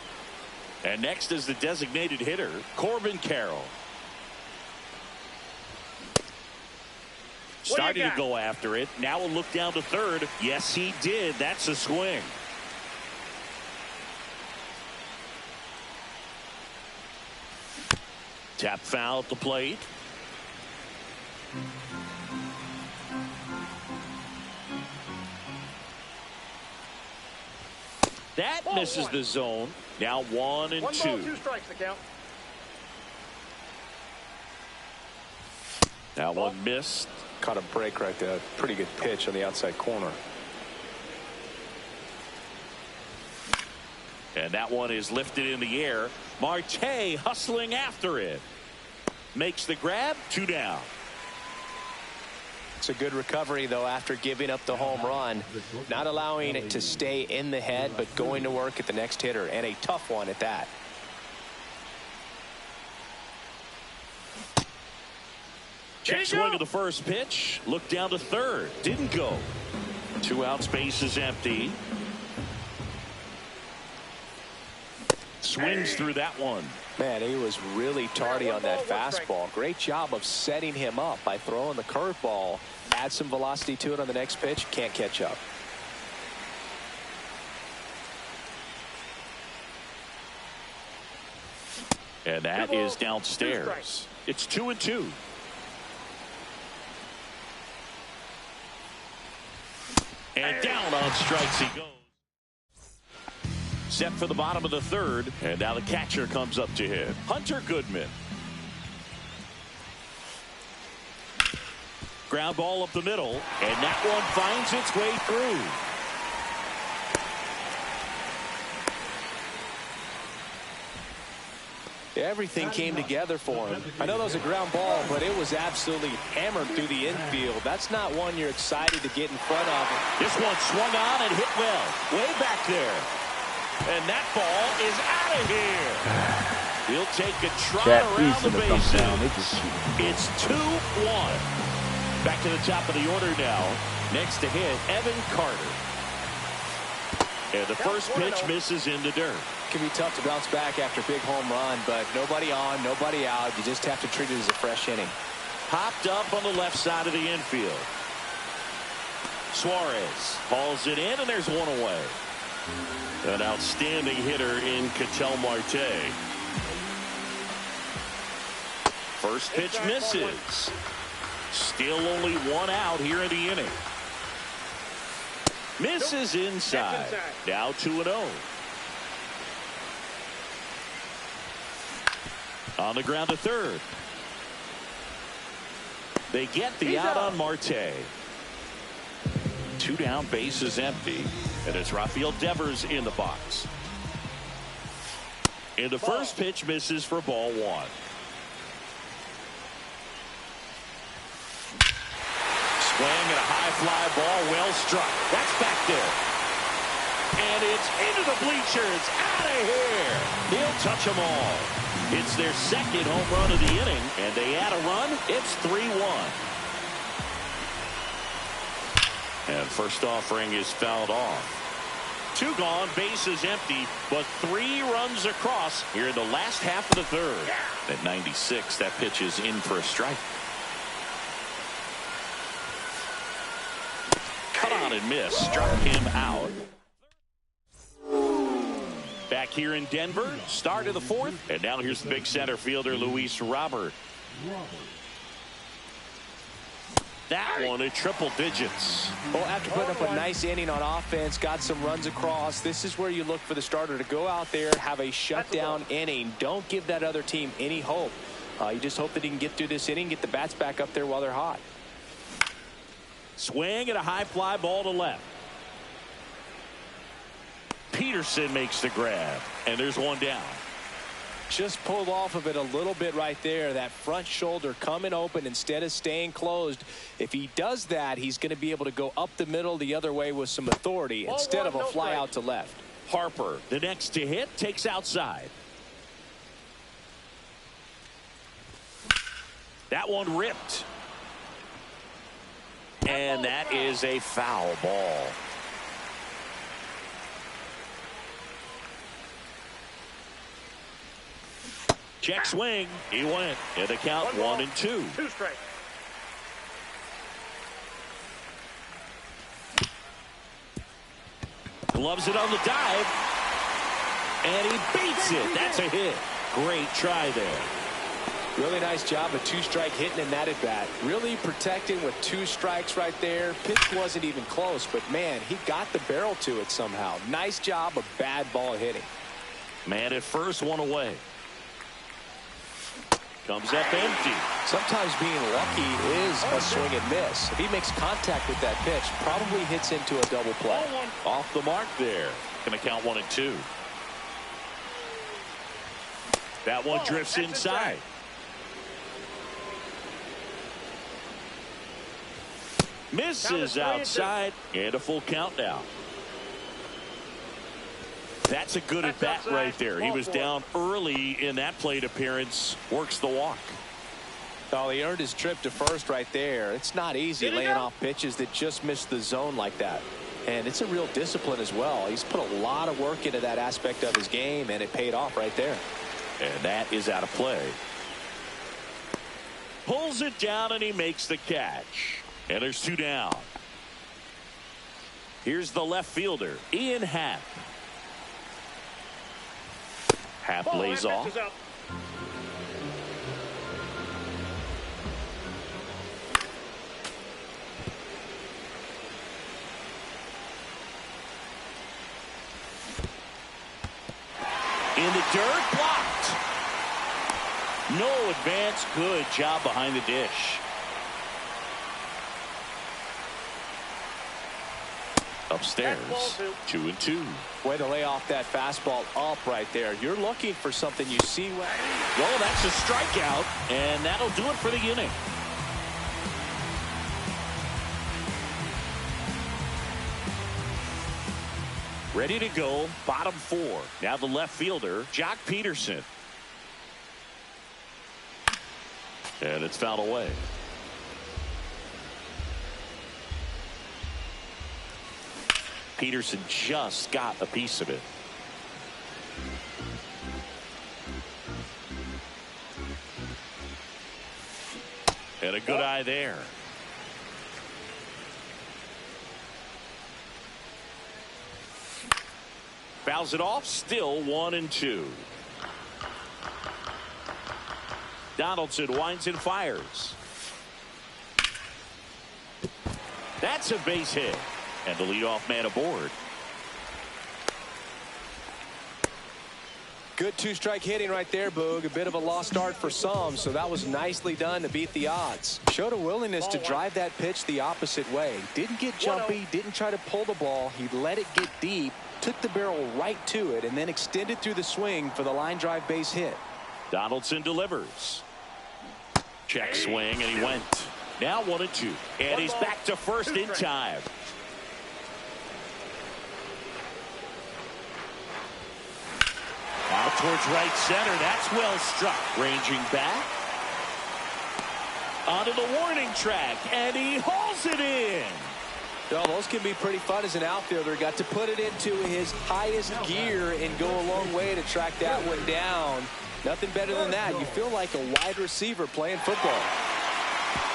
And next is the designated hitter, Corbin Carroll. Starting to go after it. Now a look down to third. Yes, he did. That's a swing. Tap foul at the plate. That misses the zone. Now 1 and 2. 1 ball, 2 strikes the count. That one missed. Caught a break right there. Pretty good pitch on the outside corner. And that one is lifted in the air. Marte hustling after it. Makes the grab. 2 down. It's a good recovery, though, after giving up the home run. Not allowing it to stay in the head, but going to work at the next hitter, and a tough one at that. Check swing of the first pitch. Look down to third. Didn't go. 2 outs. Base is empty. Swings through that one. Man, he was really tardy on that fastball. Great job of setting him up by throwing the curveball. Add some velocity to it on the next pitch. Can't catch up. And that is downstairs. It's 2 and 2. And down on strikes he goes. Set for the bottom of the third. And now the catcher comes up to hit. Hunter Goodman. Ground ball up the middle. And that one finds its way through. Everything came together for him. I know that was a ground ball, but it was absolutely hammered through the infield. That's not one you're excited to get in front of. This one swung on and hit well. Way back there. And that ball is out of here. He'll take a trot around the bases. It's 2-1. Back to the top of the order now. Next to hit, Evan Carter. And the first pitch misses in the dirt. Can be tough to bounce back after a big home run, but nobody on, nobody out. You just have to treat it as a fresh inning. Popped up on the left side of the infield. Suarez hauls it in, and there's one away. An outstanding hitter in Ketel Marte. First pitch misses. Still only 1 out here in the inning. Misses inside. Now 2-0. On the ground to third. They get the out on Marte. 2 down, base is empty. And it's Rafael Devers in the box. And the first pitch misses for ball 1. Swing and a high fly ball, well struck. That's back there. And it's into the bleachers. Out of here. He'll touch them all. It's their second home run of the inning, and they add a run. It's 3-1. And first offering is fouled off. 2 gone, base is empty, but 3 runs across here in the last half of the third. At 96, that pitch is in for a strike. Cut on and miss, struck him out. Back here in Denver, start of the 4th, and now here's the big center fielder, Luis Robert. That one in triple digits. Well, after putting up a nice inning on offense, got some runs across, this is where you look for the starter to go out there, have a shutdown inning. Don't give that other team any hope. You just hope that he can get through this inning, get the bats back up there while they're hot. Swing and a high fly ball to left. Peterson makes the grab, and there's 1 down. Just pulled off of it a little bit right there. That front shoulder coming open instead of staying closed. If he does that, he's going to be able to go up the middle the other way with some authority instead of a fly out to left. Harper, the next to hit, takes outside. That one ripped. And that is a foul ball. Check swing. He went. And the count 1-2. 2 strikes. Gloves it on the dive. And he beats it. That's a hit. Great try there. Really nice job of 2-strike hitting in that at bat. Really protecting with 2 strikes right there. Pitch wasn't even close, but man, he got the barrel to it somehow. Nice job of bad ball hitting. Man at first, 1 away. Comes up empty. Sometimes being lucky is a swing and miss. If he makes contact with that pitch, probably hits into a double play. Off the mark there. Going to count 1-2. That one drifts inside. Misses outside, and a full count now. That's a good at bat right there. He was down early in that plate appearance. Works the walk. Oh, he earned his trip to first right there. It's not easy laying off pitches that just miss the zone like that. And it's a real discipline as well. He's put a lot of work into that aspect of his game, and it paid off right there. And that is out of play. Pulls it down, and he makes the catch. And there's 2 down. Here's the left fielder, Ian Happ. Happ lays off. In the dirt, blocked. No advance. Good job behind the dish. Upstairs, 2-2. Way to lay off that fastball up right there. You're looking for something you see. Well, that's a strikeout, and that'll do it for the inning. Ready to go, bottom 4. Now the left fielder, Jock Peterson. And it's fouled away. Peterson just got a piece of it. And a good eye there. Fouls it off, still 1-2. Donaldson winds and fires. That's a base hit. And the leadoff man aboard. Good 2-strike hitting right there, Boog. A bit of a lost start for some, so that was nicely done to beat the odds. Showed a willingness to drive that pitch the opposite way. Didn't get jumpy, didn't try to pull the ball. He let it get deep, took the barrel right to it, and then extended through the swing for the line drive base hit. Donaldson delivers. Check swing, and he went. Now 1-2. And he's back to first in time. Out towards right center. That's well struck. Ranging back. Onto the warning track. And he hauls it in. Well, those can be pretty fun as an outfielder. Got to put it into his highest gear and go a long way to track that one down. Nothing better than that. You feel like a wide receiver playing football.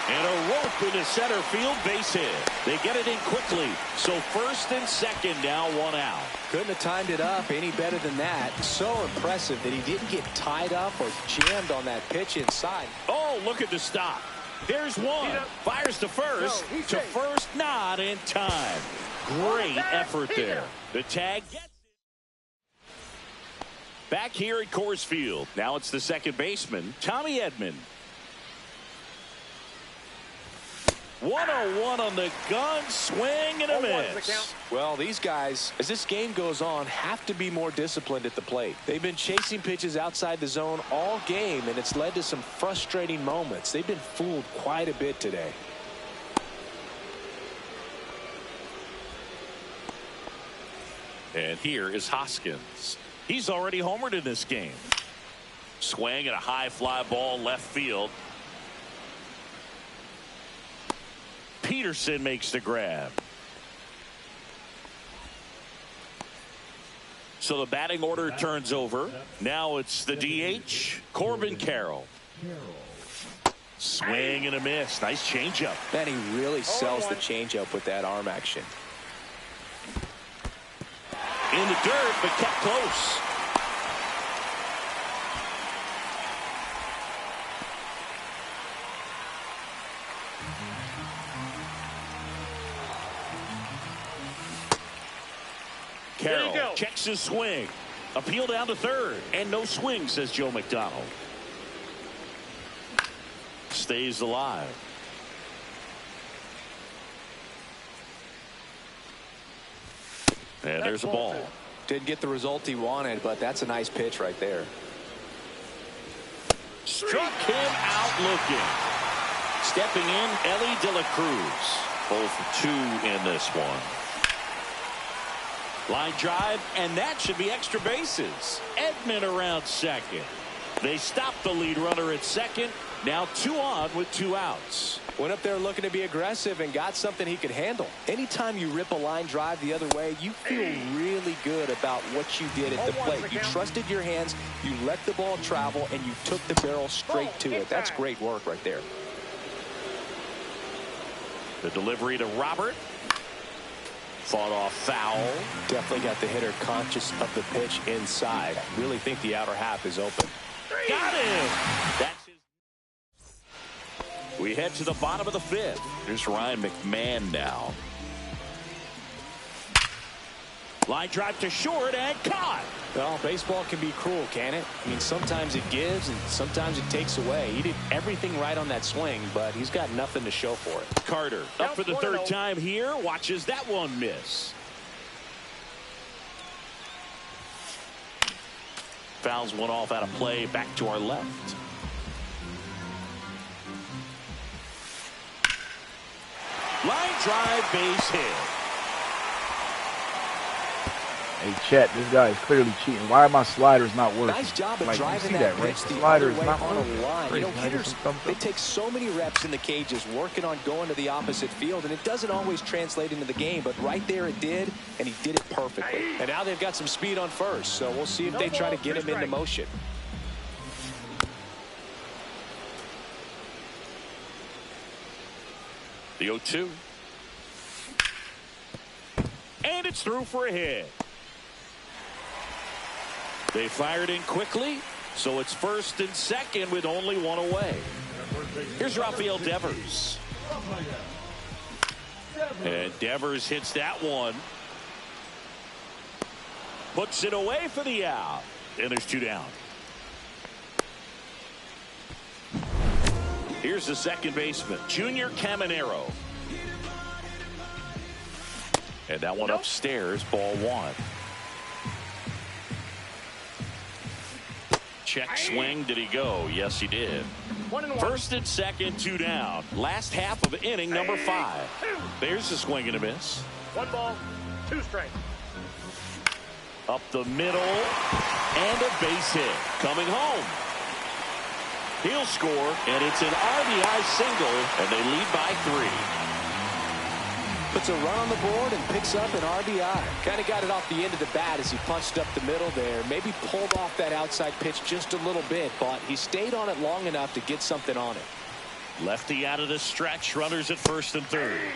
And a rope into center field, base hit. They get it in quickly. So first and second, now 1 out. Couldn't have timed it up any better than that. So impressive that he didn't get tied up or jammed on that pitch inside. Oh, look at the stop. There's one. Fires to first. To first, not in time. Great effort there. The tag gets it. Back here at Coors Field. Now it's the second baseman, Tommy Edman. 1-0-1 on the gun, swing and a miss. Well, these guys, as this game goes on, have to be more disciplined at the plate. They've been chasing pitches outside the zone all game, and it's led to some frustrating moments. They've been fooled quite a bit today. And here is Hoskins. He's already homered in this game. Swing and a high fly ball left field. Peterson makes the grab. So the batting order turns over. Now it's the DH, Corbin Carroll. Swing and a miss. Nice changeup. Man, he really sells the changeup with that arm action. In the dirt, but kept close. Carroll checks his swing. Appeal down to third. And no swing, says Joe McDonald. Stays alive. And there's a ball. Didn't get the result he wanted, but that's a nice pitch right there. Struck him out looking. Stepping in, Ellie De La Cruz. 0 for 2 in this one. Line drive, and that should be extra bases. Edman around second. They stop the lead runner at second. Now 2 on with 2 outs. Went up there looking to be aggressive and got something he could handle. Anytime you rip a line drive the other way, you feel really good about what you did at the plate. You trusted your hands, you let the ball travel, and you took the barrel straight to it. That's great work right there. The delivery to Robert. Fought off foul. Definitely got the hitter conscious of the pitch inside. Really think the outer half is open. Got him. That's his. We head to the bottom of the 5th. Here's Ryan McMahon now. Line drive to short and caught. Well, baseball can be cruel, can it? I mean, sometimes it gives and sometimes it takes away. He did everything right on that swing, but he's got nothing to show for it. Carter up for the 3rd time here. Watches that one miss. Fouls one off out of play. Back to our left. Line drive, base hit. Hey, Chet, this guy is clearly cheating. Why are my sliders not working? Nice job of like, driving you see that that, right? pitch the Slider other is way not on a working. line. You know, hitters, they They take so many reps in the cages working on going to the opposite field, and it doesn't always translate into the game, but right there it did, and he did it perfectly. And now they've got some speed on first, so we'll see if they try to get him into motion. The 0-2. And it's through for a hit. They fired in quickly, so it's 1st and 2nd with only 1 away. Here's Rafael Devers. And Devers hits that one. Puts it away for the out. And there's 2 down. Here's the second baseman, Junior Caminero. And that one upstairs, ball 1. Check swing. Did he go? Yes, he did. 1-1. 1st and 2nd, 2 down. Last half of inning number 5. There's the swing and a miss. 1 ball, 2 strikes. Up the middle. And a base hit. Coming home. He'll score, and it's an RBI single, and they lead by 3. Puts a run on the board and picks up an RBI. Kind of got it off the end of the bat as he punched up the middle there. Maybe pulled off that outside pitch just a little bit, but he stayed on it long enough to get something on it. Lefty out of the stretch. Runners at 1st and 3rd.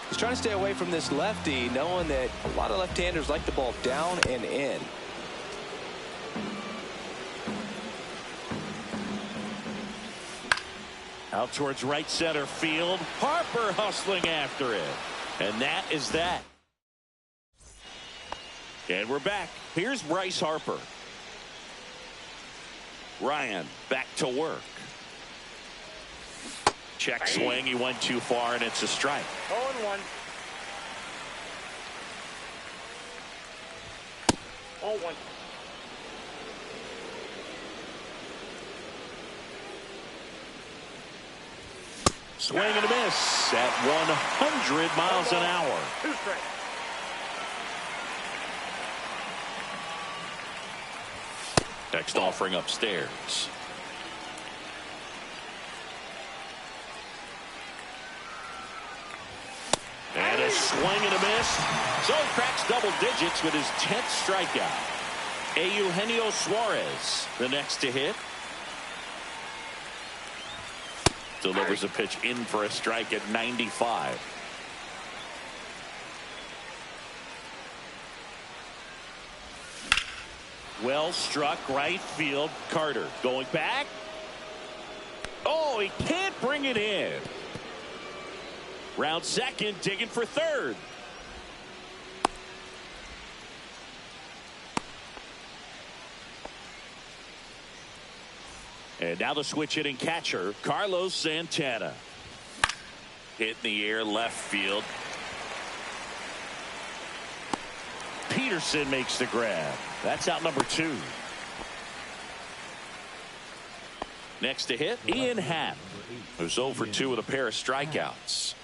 He's trying to stay away from this lefty, knowing that a lot of left-handers like the ball down and in. Out towards right center field. Harper hustling after it. And that is that. And we're back. Here's Bryce Harper. Ryan back to work. Check swing. He went too far, and it's a strike. 0-1. 0-1. Swing and a miss at 100 miles an hour. 2 strikes. Next offering upstairs. And a swing and a miss. So cracks double digits with his 10th strikeout. Eugenio Suarez, the next to hit. Delivers a pitch in for a strike at 95. Well struck right field. Carter going back. Oh, he can't bring it in. Round second, digging for third. And now the switch hitting catcher, Carlos Santana. Hit in the air, left field. Peterson makes the grab. That's out number 2. Next to hit, Ian Happ, who's 0 for 2 with a pair of strikeouts.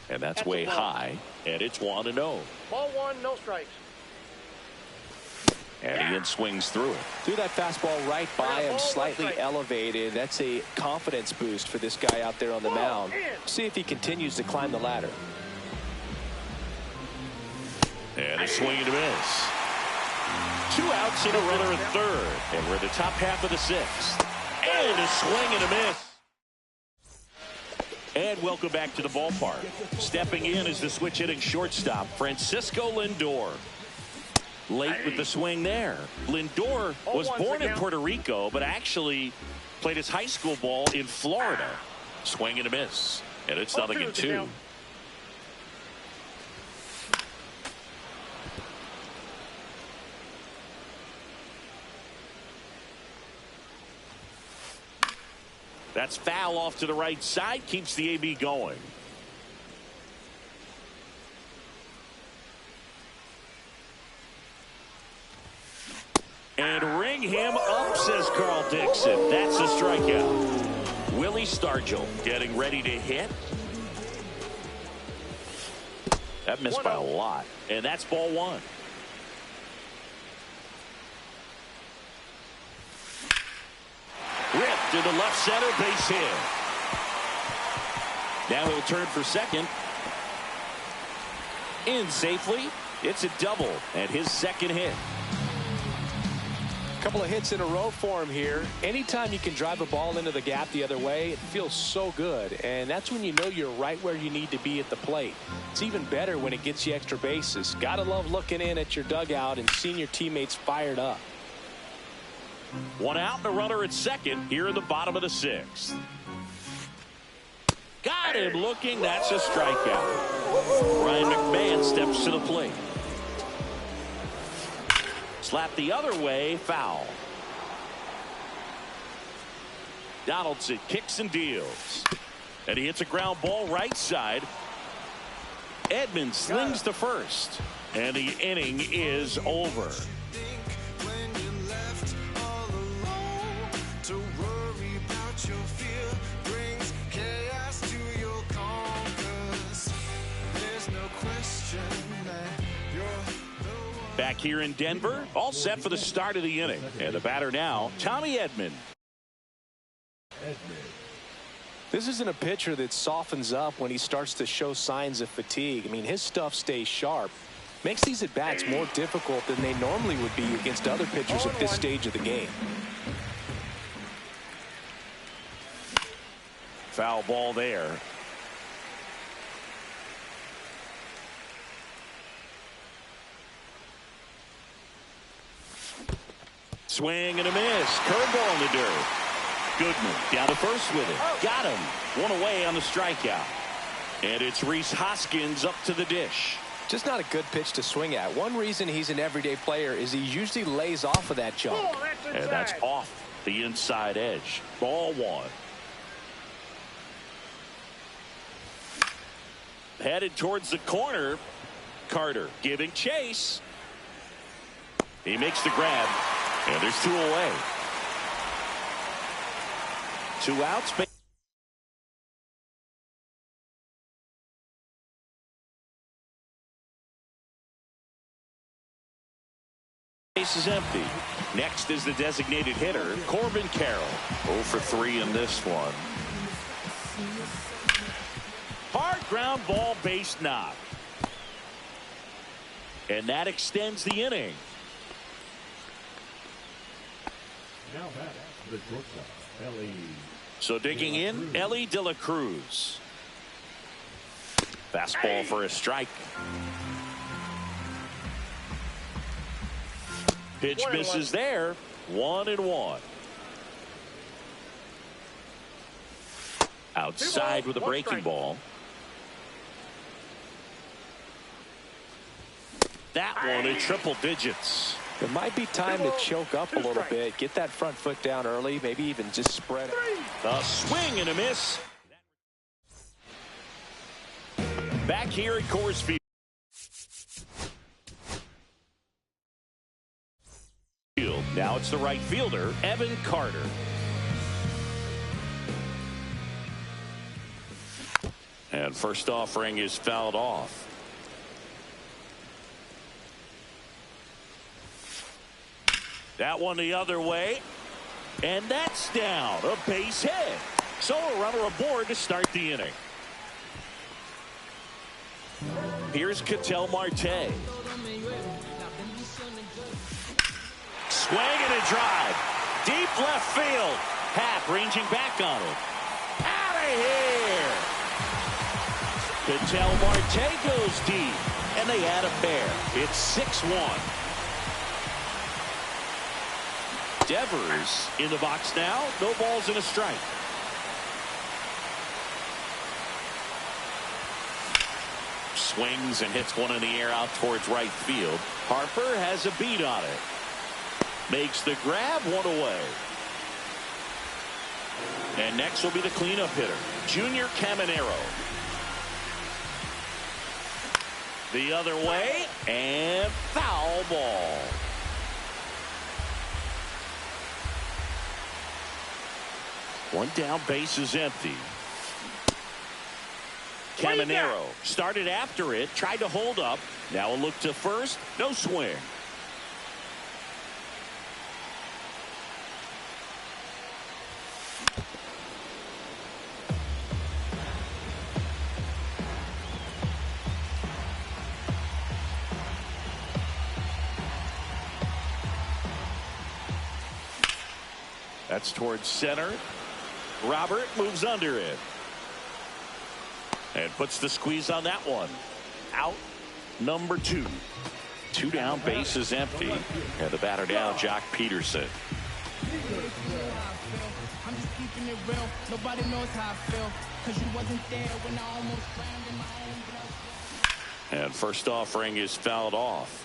And that's way high, and it's 1-0. Ball 1, no strikes. And Ian swings through it. Threw that fastball right by him, slightly elevated. That's a confidence boost for this guy out there on the mound. See if he continues to climb the ladder. And a swing and a miss. 2 outs and a runner at third. And we're in the top half of the 6th. And a swing and a miss. And welcome back to the ballpark. Stepping in is the switch hitting shortstop, Francisco Lindor. Late with the swing there. Lindor was born in Puerto Rico, but actually played his high school ball in Florida. Swing and a miss. And it's 0-2. That's foul off to the right side. Keeps the AB going. And ring him up, says Carl Dixon. That's a strikeout. Willie Stargell getting ready to hit. That missed by a lot. And that's ball 1. Ripped into left center, base hit. Now he'll turn for second. In safely. It's a double and his second hit. Couple of hits in a row for him here. Anytime you can drive a ball into the gap the other way, it feels so good. And that's when you know you're right where you need to be at the plate. It's even better when it gets you extra bases. Gotta love looking in at your dugout and seeing your teammates fired up. 1 out and a runner at second here in the bottom of the 6th. Got him looking. That's a strikeout. Ryan McMahon steps to the plate. Slap the other way, foul. Donaldson kicks and deals. And he hits a ground ball right side. Edmonds slings to first. And the inning is over. Back here in Denver, all set for the start of the inning. And the batter now, Tommy Edman. This isn't a pitcher that softens up when he starts to show signs of fatigue. I mean, his stuff stays sharp. Makes these at-bats more difficult than they normally would be against other pitchers at this stage of the game. Foul ball there. Swing and a miss. Curveball in the dirt. Goodman down to first with it. Got him. 1 away on the strikeout. And it's Rhys Hoskins up to the dish. Just not a good pitch to swing at. One reason he's an everyday player is he usually lays off of that jump. And that's off the inside edge. Ball 1. Headed towards the corner. Carter giving chase. He makes the grab. And there's 2 away. 2 outs. Base is empty. Next is the designated hitter, Corbin Carroll. 0 for 3 in this one. Hard ground ball, base knock. And that extends the inning. Now back the shortstop, Ellie. So digging in, Ellie De La Cruz. Fastball for a strike. Pitch misses there. 1-1. Outside with a breaking ball. That one in triple digits. It might be time to choke up a little bit, get that front foot down early, maybe even just spread it. A swing and a miss. Back here at Coors Field. Now it's the right fielder, Evan Carter. And first offering is fouled off. That one the other way. And that's down. A base hit. So a runner aboard to start the inning. Here's Ketel Marte. Swing and a drive. Deep left field. Happ ranging back on it. Out of here. Ketel Marte goes deep. And they add a pair. It's 6-1. Devers in the box now. No balls and a strike. Swings and hits one in the air out towards right field. Harper has a beat on it. Makes the grab, one away. And next will be the cleanup hitter, Junior Caminero. The other way, and foul ball. One down, base is empty. Caminero started after it, tried to hold up. Now a look to first, no swing. That's towards center. Robert moves under it. And puts the squeeze on that one. Out number 2. 2 down, base is empty. And the batter down, Jock Peterson. I'm just keeping it real. Nobody knows how I feel. Cause you wasn't there when I almost drowned in my own blood. And first offering is fouled off.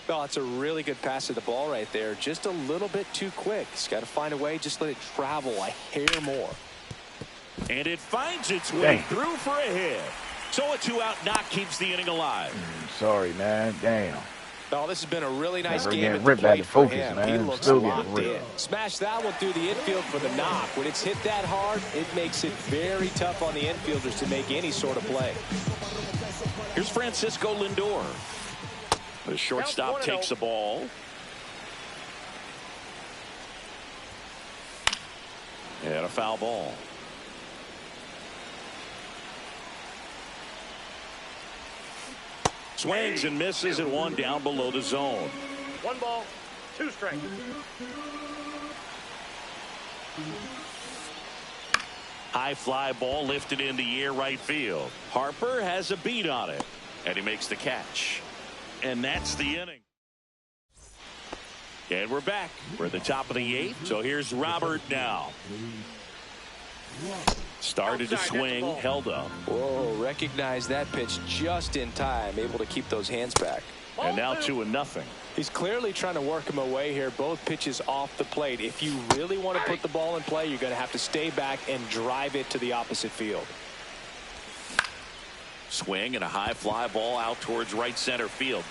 Oh, it's a really good pass to the ball right there. Just a little bit too quick. He's got to find a way. Just let it travel a hair more. And it finds its way through for a hit. So a 2-out knock keeps the inning alive. Sorry, man. Damn. Oh, this has been a really nice game getting at the ripped out plate of for focus, him. man. He looks Still locked getting in. ripped. Smash that one through the infield for the knock. When it's hit that hard, it makes it very tough on the infielders to make any sort of play. Here's Francisco Lindor. The shortstop takes the ball. And a foul ball. Swings and misses and one down below the zone. 1 ball, 2 strikes. High fly ball lifted in the air right field. Harper has a beat on it. And he makes the catch. And that's the inning. And we're back. We're at the top of the 8th. So here's Robert now. Started to swing, held up. Whoa, recognize that pitch just in time. Able to keep those hands back. And now 2-0. He's clearly trying to work him away here. Both pitches off the plate. If you really want to put the ball in play, you're going to have to stay back and drive it to the opposite field. Swing and a high fly ball out towards right center field.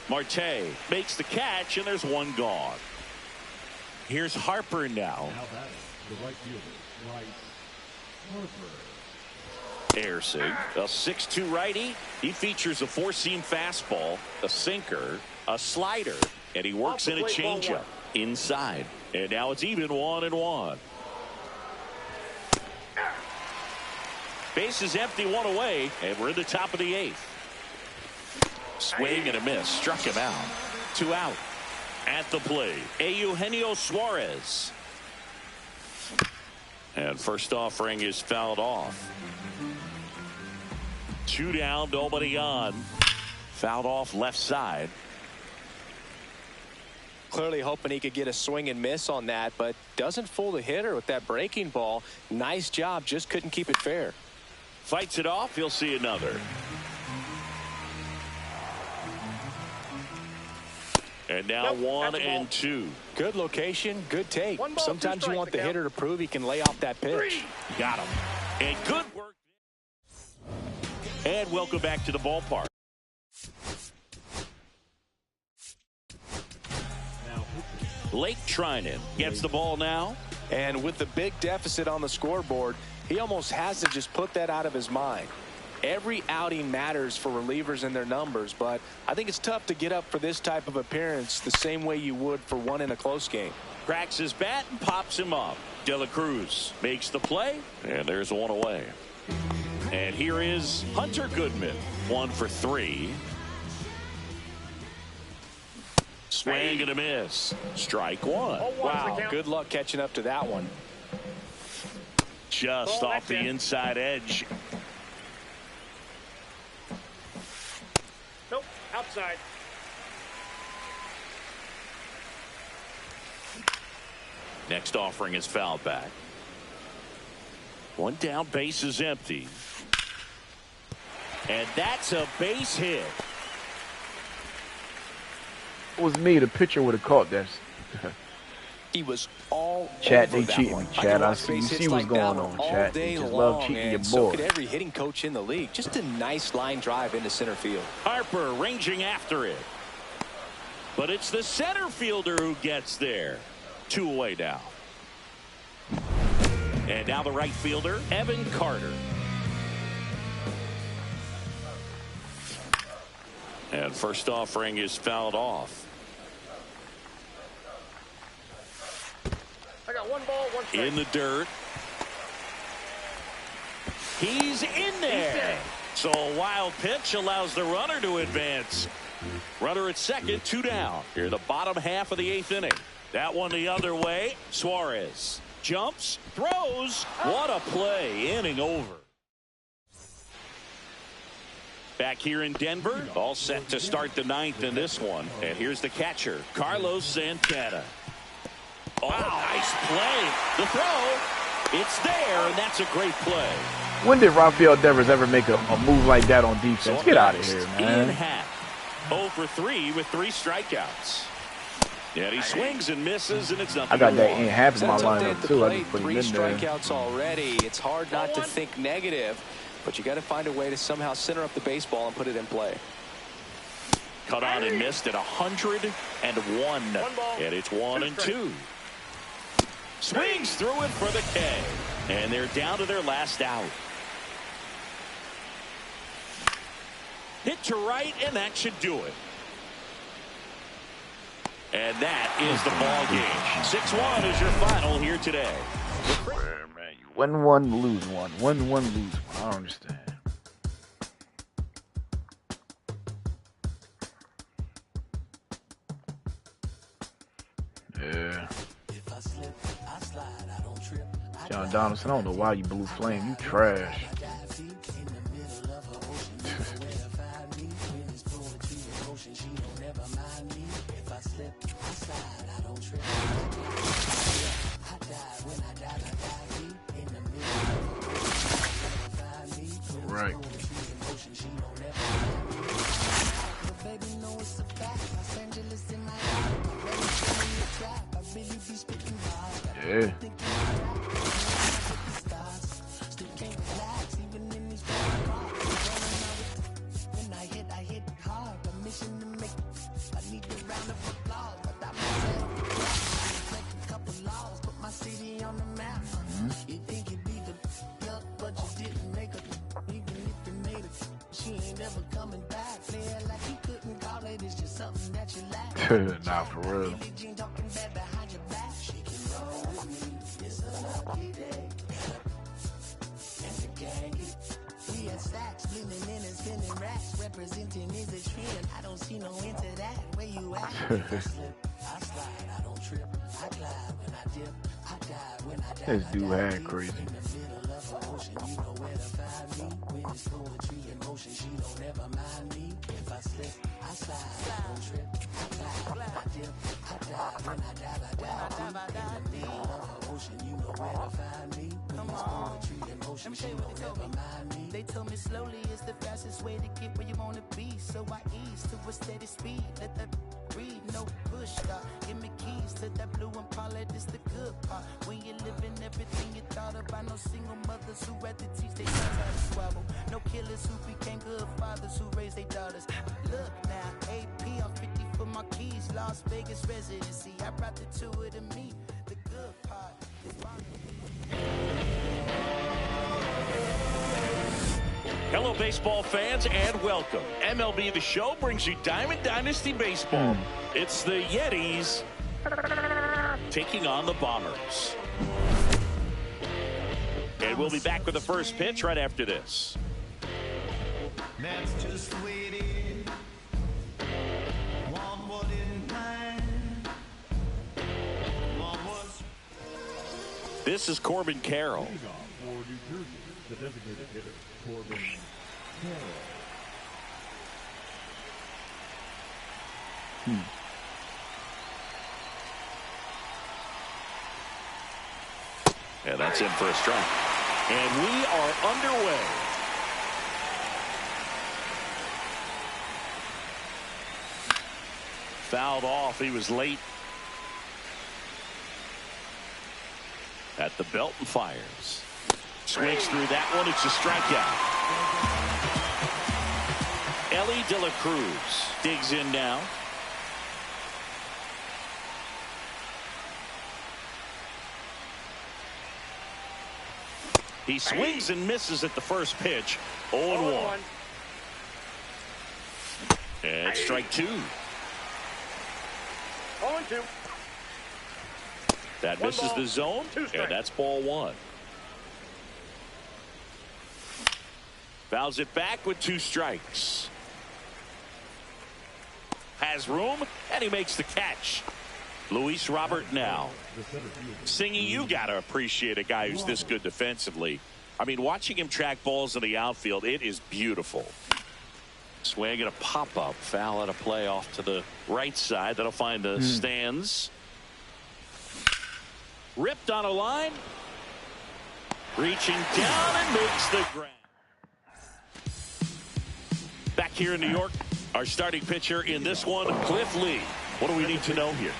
Marte makes the catch, and there's one gone. Here's Harper now. Now batting, the right fielder, Bryce Harper. Ersig, a 6'2" righty. He features a 4-seam fastball, a sinker, a slider, and he works in a changeup inside. And now it's even 1-1. Base is empty, one away, and we're in the top of the 8th. Swing and a miss. Struck him out. 2 out. At the plate, Eugenio Suarez. And first offering is fouled off. 2 down, nobody on. Fouled off left side. Clearly hoping he could get a swing and miss on that, but doesn't fool the hitter with that breaking ball. Nice job, just couldn't keep it fair. Fights it off, he'll see another. And now 1 and 2. Good location, good take. Sometimes you want the hitter to prove he can lay off that pitch. Got him. And good work. And welcome back to the ballpark. Blake Trinan gets the ball now. And with the big deficit on the scoreboard, he almost has to just put that out of his mind. Every outing matters for relievers and their numbers, but I think it's tough to get up for this type of appearance the same way you would for one in a close game. Cracks his bat and pops him up. De La Cruz makes the play, and there's 1 away. And here is Hunter Goodman, 1 for 3. Swing and a miss. Strike 1. Wow, good luck catching up to that one. Just off the inside edge. Nope, outside. Next offering is fouled back. 1 down, base is empty. And that's a base hit. It was me. The pitcher would have caught that. He was all Chat, over they that cheating one. me. Chat, I see. You Base hits see what's like going that on, all chat. day They just long, love cheating your and so boy. could every hitting coach in the league. Just a nice line drive into center field. Harper ranging after it. But it's the center fielder who gets there. 2 away now. And now the right fielder, Evan Carter. And first offering is fouled off. I got 1 ball, 1 strike. In the dirt. He's in there. So a wild pitch allows the runner to advance. Runner at second, 2 down. Here in the bottom half of the 8th inning. That one the other way. Suarez jumps, throws. What a play. Inning over. Back here in Denver, all set to start the 9th in this one. And here's the catcher, Carlos Santana. Oh, nice play. The throw, it's there, and that's a great play. When did Rafael Devers ever make a move like that on defense? So Get out of here, Ian man. Happ, 0 for 3 with 3 strikeouts. Yeah, he swings and misses, and it's nothing. I got that wrong. in half in my Sets up there lineup at the too. I plate, just put him 3 in there. strikeouts already. It's hard not to think negative, but you got to find a way to somehow center up the baseball and put it in play. Cut on and missed at 101. And it's 1 and 2. Swings through it for the K. And they're down to their last out. Hit to right, and that should do it. And that is the ball game. 6-1 is your final here today. Win 1, lose 1. Win 1, lose 1. I don't understand. Yeah. John Donaldson, I don't know why you blue flame. You trash. Right. Yeah. Nah, for real. Slimming in and spinning racks, representing is a trend. I don't see no end to that. Where you at? I slip, I slide, I don't trip. I glide when I dip, I dive when I dive. This dude had crazy. In the middle of the ocean, you know where to find me. When it's poetry in motion, she don't ever mind me. If I slip, I slide, I don't trip. I glide, I dip, I dive. When I dive, I dive deep. In the middle of the ocean, you know where to find me. When it's poetry in motion, she don't ever mind me. They told me slowly is the fastest way to get where you wanna be. So I ease to a steady speed. Let that breathe, no push stop. Give me keys to that blue Impala, this the good part. When you're living everything you thought about. No single mothers who had to teach their sons how to swallow. No killers who became good fathers who raised their daughters. Look now, AP, I'm 50 for my keys. Las Vegas residency, I brought the tour to me. The good part is Hello, baseball fans, and welcome. MLB The Show brings you Diamond Dynasty Baseball. It's the Yetis taking on the Bombers. And we'll be back with the first pitch right after this. That's just the way it is. One more in time. One was. This is Corbin Carroll. Leading off for New Jersey, the designated hitter, Corbin Carroll. And that's in for a strike. And we are underway. Fouled off. He was late. At the belt and fires. Swings through that one. It's a strikeout. Ellie De La Cruz digs in now. He swings and misses at the first pitch. 0-1. And strike two. 0-2. That misses the zone, and that's ball one. Fouls it back with 2 strikes. Has room, and he makes the catch. Luis Robert now. Singing, you got to appreciate a guy who's this good defensively. I mean, watching him track balls in the outfield, it is beautiful. Swing and a pop-up. Foul at a play off to the right side. That'll find the stands. Ripped on a line. Reaching down and makes the grab. Back here in New York, our starting pitcher in this one, Cliff Lee. What do we need to know here?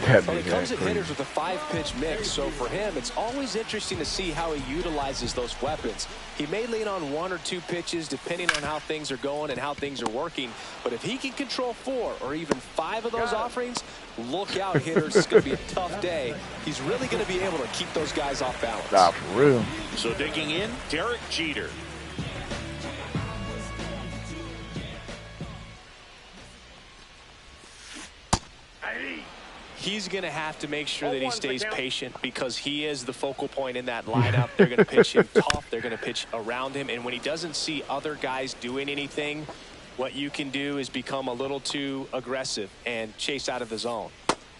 Well, he comes at hitters with a 5-pitch mix, so for him, it's always interesting to see how he utilizes those weapons. He may lean on 1 or 2 pitches depending on how things are going and how things are working, but if he can control 4 or even 5 of those offerings, look out, hitters. It's going to be a tough day. He's really going to be able to keep those guys off balance. Stop, for real. So digging in, Derek Jeter. He's going to have to make sure that he stays patient because he is the focal point in that lineup. They're going to pitch him tough. They're going to pitch around him. And when he doesn't see other guys doing anything, what you can do is become a little too aggressive and chase out of the zone.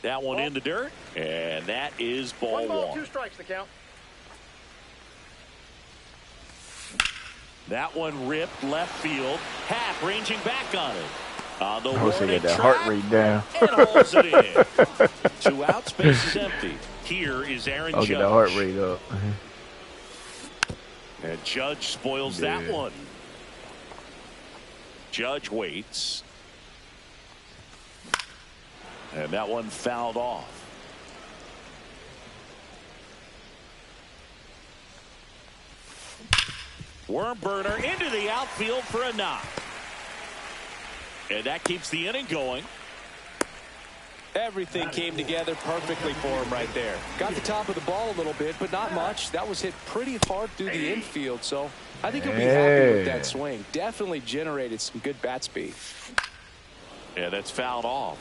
That one in the dirt, and that is ball 1. 2 strikes to count. That one ripped left field. Happ ranging back on it. On the get that track, heart rate down. And hauls it in. 2 outs, base is empty. Here is Aaron Judge. Get the heart rate up. And Judge spoils that one. Judge waits. And that one fouled off. Worm burner into the outfield for a knock. And that keeps the inning going. Everything came together perfectly for him right there. Got the top of the ball a little bit, but not much. That was hit pretty hard through the infield, so I think he'll be happy with that swing. Definitely generated some good bat speed. Yeah, that's fouled off.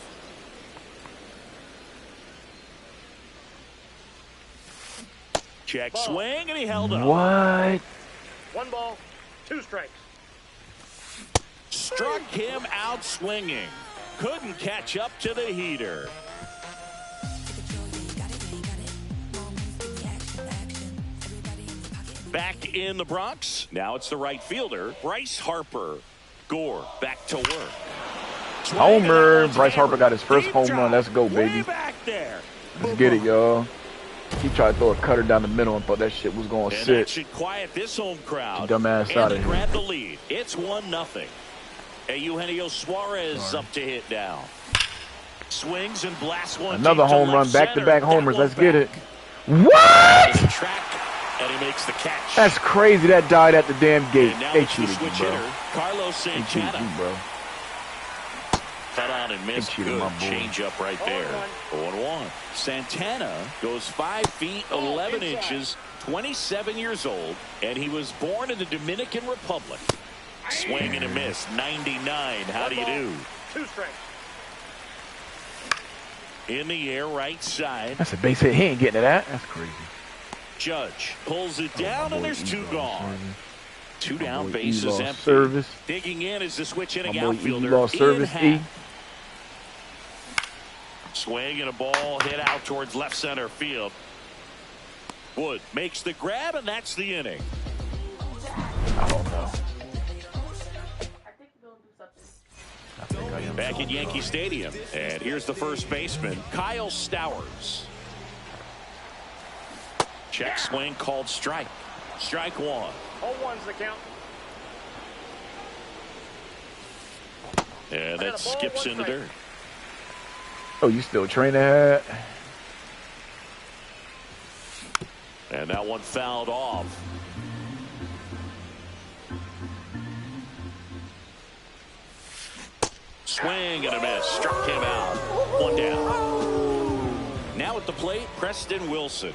Check swing, and he held up. What? 1 ball, 2 strikes. struck him out swinging. Couldn't catch up to the heater. Back in the Bronx. Now it's the right fielder, Bryce Harper. Gore back to work. Homer. Bryce Harper got his first home run. Let's go, baby. Back there. Let's get it, y'all. He tried to throw a cutter down the middle and thought that shit was going to sit. That should quiet this home crowd. Dumbass out of here. Grab the lead. It's 1-0. Eugenio Suarez up to hit now. Swings and blasts one. Another home run. Back-to-back homers. Let's get it. What? Track, and he makes the catch. That's crazy. That died at the damn gate. They cheated you, bro. Carlos Santana. They cheated you, bro. Cut on and missed. Good change up right there. 0-1. Santana goes 5 feet 11 inches, 27 years old, and he was born in the Dominican Republic. Swing and a miss. 99. How do you do? 2 strikes. In the air, right side. That's a base hit. He ain't getting to that. That's crazy. Judge pulls it down, and there's 2 gone. 2 down, bases empty. Service. Digging in is the switch hitting My boy outfielder. lost service. Swing and a ball hit out towards left center field. Wood makes the grab, and that's the inning. I don't know. Back at Yankee Stadium, and here's the first baseman, Kyle Stowers. Check swing called strike. Strike 1. 0-1's the count. And that skips in the dirt. Oh, you still training that? And that one fouled off. Swing and a miss. Struck him out. 1 down. Now at the plate, Preston Wilson.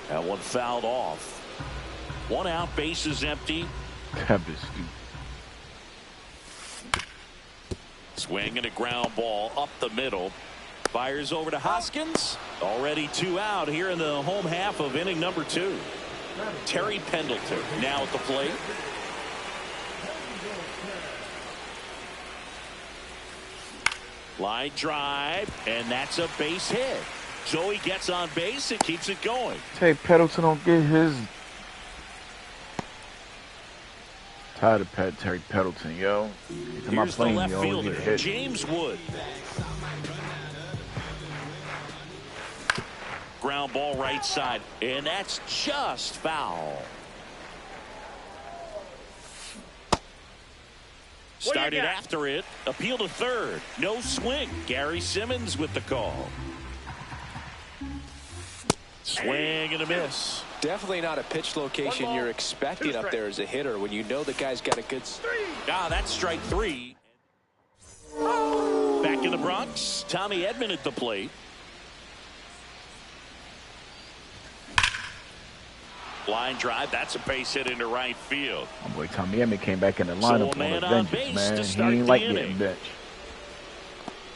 That one fouled off. 1 out, bases empty. Swing and a ground ball up the middle. Fires over to Hoskins. Already 2 out here in the home half of inning number 2. Terry Pendleton now at the plate. Line drive, and that's a base hit. So he gets on base and keeps it going. Terry Pendleton don't get his. Tired of Terry Pendleton, yo. Here's the left fielder, James Wood. Ground ball right side, and that's just foul. Started after it. Appeal to third. No swing. Gary Simmons with the call. Swing and a miss. Definitely not a pitch location you're expecting up there as a hitter when you know the guy's got a good. That's strike 3. Back in the Bronx, Tommy Edman at the plate. Line drive, that's a base hit into right field. My boy Tommy Edman came back in the lineup on the benches, man. He ain't like getting benched.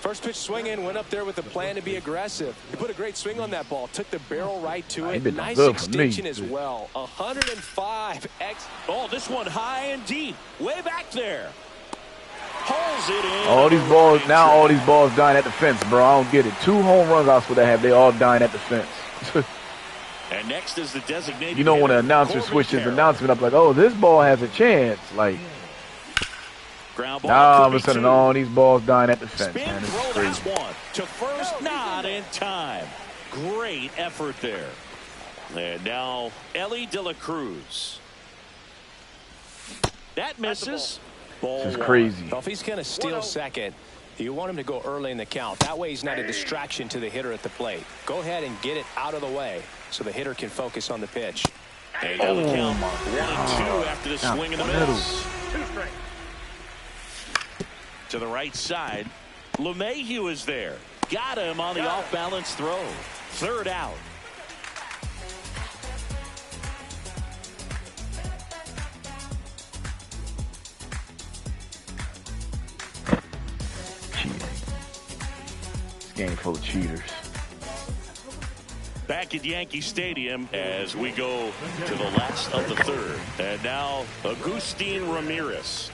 First pitch swinging, went up there with a plan to be aggressive. He put a great swing on that ball, took the barrel right to it. Nice extension as well. 105 X. Oh, this one high and deep, way back there. Pulls it in. All these balls, now all these balls dying at the fence, bro. I don't get it. 2 home runs I swear they have, they all dying at the fence. And next is the designated. You know when the announcer switched his announcement up, like, oh, this ball has a chance. Like, ground ball. now all of a sudden, all these balls dying at the fence, Spin man. It's throw, crazy. that's one. To first, not in time. Great effort there. And now, Ellie De La Cruz. That misses. Ball This is 1. crazy. Well, if he's going to steal second, you want him to go early in the count. That way he's not a distraction to the hitter at the plate. Go ahead and get it out of the way so the hitter can focus on the pitch. And now the count 1-2 after the swing and the miss. 2 strikes. To the right side, LeMahieu is there. Got him on the off-balance throw. 3rd out. Game full of cheaters. Back at Yankee Stadium as we go to the last of the 3rd. And now Agustin Ramirez.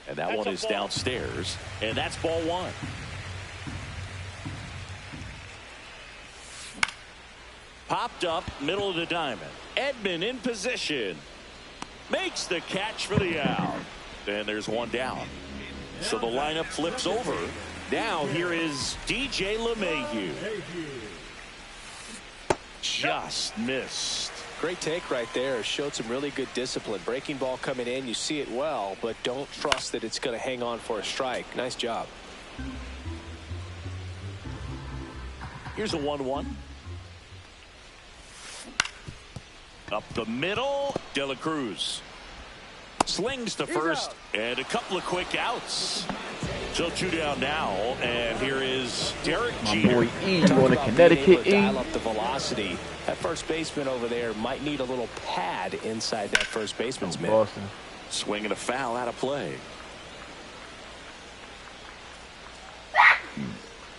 And that one is downstairs. And that's ball one. Popped up, middle of the diamond. Edman in position. Makes the catch for the out. And there's one down. So the lineup flips over. Now here is DJ LeMahieu. Just missed. Great take right there. Showed some really good discipline. Breaking ball coming in. You see it well, but don't trust that it's going to hang on for a strike. Nice job. Here's a 1-1. Up the middle, De La Cruz slings to first, and a couple of quick outs. So 2 down now, and here is Derek Jeter. My boy E going to Connecticut. Dial up the velocity. That first baseman over there might need a little pad inside that first baseman's mitt. Boston. Swinging a foul out of play.